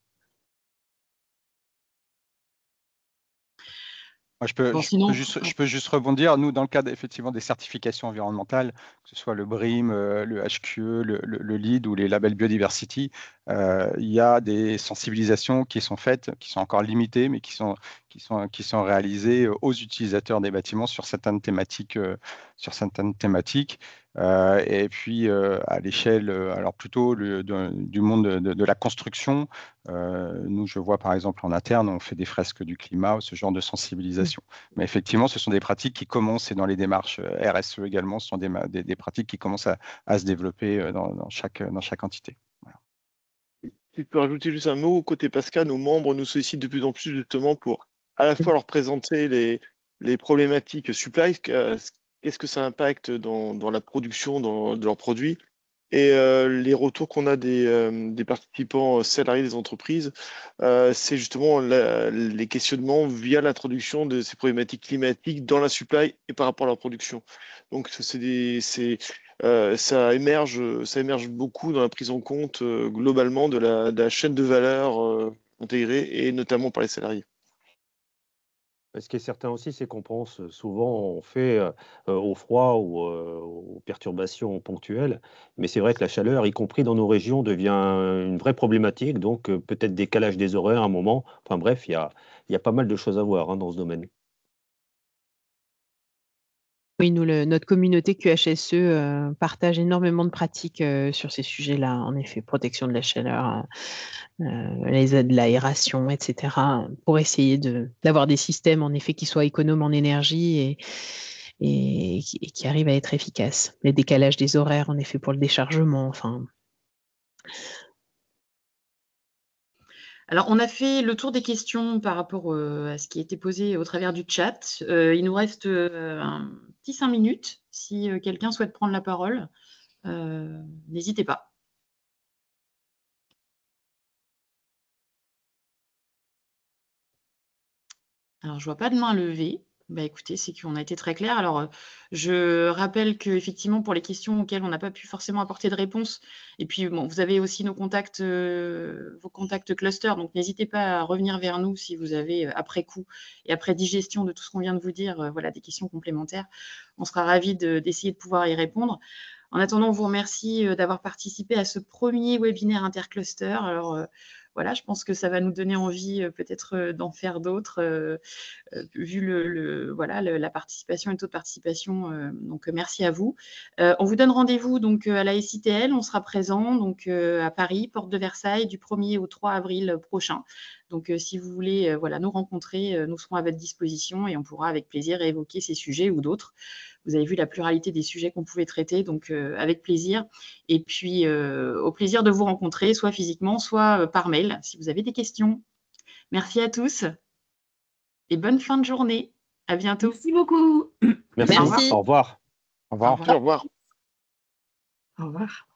Moi, je peux juste rebondir. Nous, dans le cadre effectivement des certifications environnementales, que ce soit le BREEAM, le HQE, le LEED ou les labels Biodiversity, il y a des sensibilisations qui sont faites, qui sont encore limitées, mais qui sont réalisées aux utilisateurs des bâtiments sur certaines thématiques. Et puis à l'échelle, alors plutôt du monde de la construction, nous, je vois par exemple en interne, on fait des fresques du climat, ce genre de sensibilisation. Mais effectivement, ce sont des pratiques qui commencent, et dans les démarches RSE également, ce sont des pratiques qui commencent à se développer dans chaque entité. Voilà. Si je peux rajouter juste un mot, côté Pascal, nos membres nous sollicitent de plus en plus justement pour à la fois leur présenter les problématiques supply, qu'est-ce que ça impacte dans la production de leurs produits, et les retours qu'on a des participants salariés des entreprises, c'est justement les questionnements via l'introduction de ces problématiques climatiques dans la supply et par rapport à leur production. Donc ça émerge beaucoup dans la prise en compte globalement de la chaîne de valeur intégrée, et notamment par les salariés. Ce qui est certain aussi, c'est qu'on pense souvent, on fait au froid ou aux perturbations ponctuelles, mais c'est vrai que la chaleur, y compris dans nos régions, devient une vraie problématique, donc peut-être décalage des horaires à un moment. Enfin bref, il y a pas mal de choses à voir dans ce domaine. Oui, nous, notre communauté QHSE partage énormément de pratiques sur ces sujets-là, en effet, protection de la chaleur, les aides de l'aération, etc., pour essayer d'avoir des systèmes, en effet, qui soient économes en énergie et qui arrivent à être efficaces. Les décalages des horaires, en effet, pour le déchargement, enfin... Alors, on a fait le tour des questions par rapport à ce qui a été posé au travers du chat. Il nous reste un petit 5 minutes. Si quelqu'un souhaite prendre la parole, n'hésitez pas. Alors, je vois pas de main levée. Bah, écoutez, c'est qu'on a été très clair. Alors, je rappelle qu'effectivement, pour les questions auxquelles on n'a pas pu forcément apporter de réponse, et puis bon, vous avez aussi nos contacts, vos contacts cluster, donc n'hésitez pas à revenir vers nous si vous avez, après coup et après digestion de tout ce qu'on vient de vous dire, voilà, des questions complémentaires. On sera ravis d'essayer de pouvoir y répondre. En attendant, on vous remercie d'avoir participé à ce premier webinaire intercluster. Alors, voilà, je pense que ça va nous donner envie peut-être d'en faire d'autres, vu voilà, la participation et le taux de participation. Donc, merci à vous. On vous donne rendez-vous donc à la SITL. On sera présent donc à Paris, porte de Versailles, du 1er au 3 avril prochain. Donc, si vous voulez voilà, nous rencontrer, nous serons à votre disposition et on pourra avec plaisir évoquer ces sujets ou d'autres. Vous avez vu la pluralité des sujets qu'on pouvait traiter, donc avec plaisir. Et puis, au plaisir de vous rencontrer, soit physiquement, soit par mail, si vous avez des questions. Merci à tous et bonne fin de journée. À bientôt. Merci beaucoup. Merci. Merci. Au revoir. Au revoir. Au revoir. Au revoir.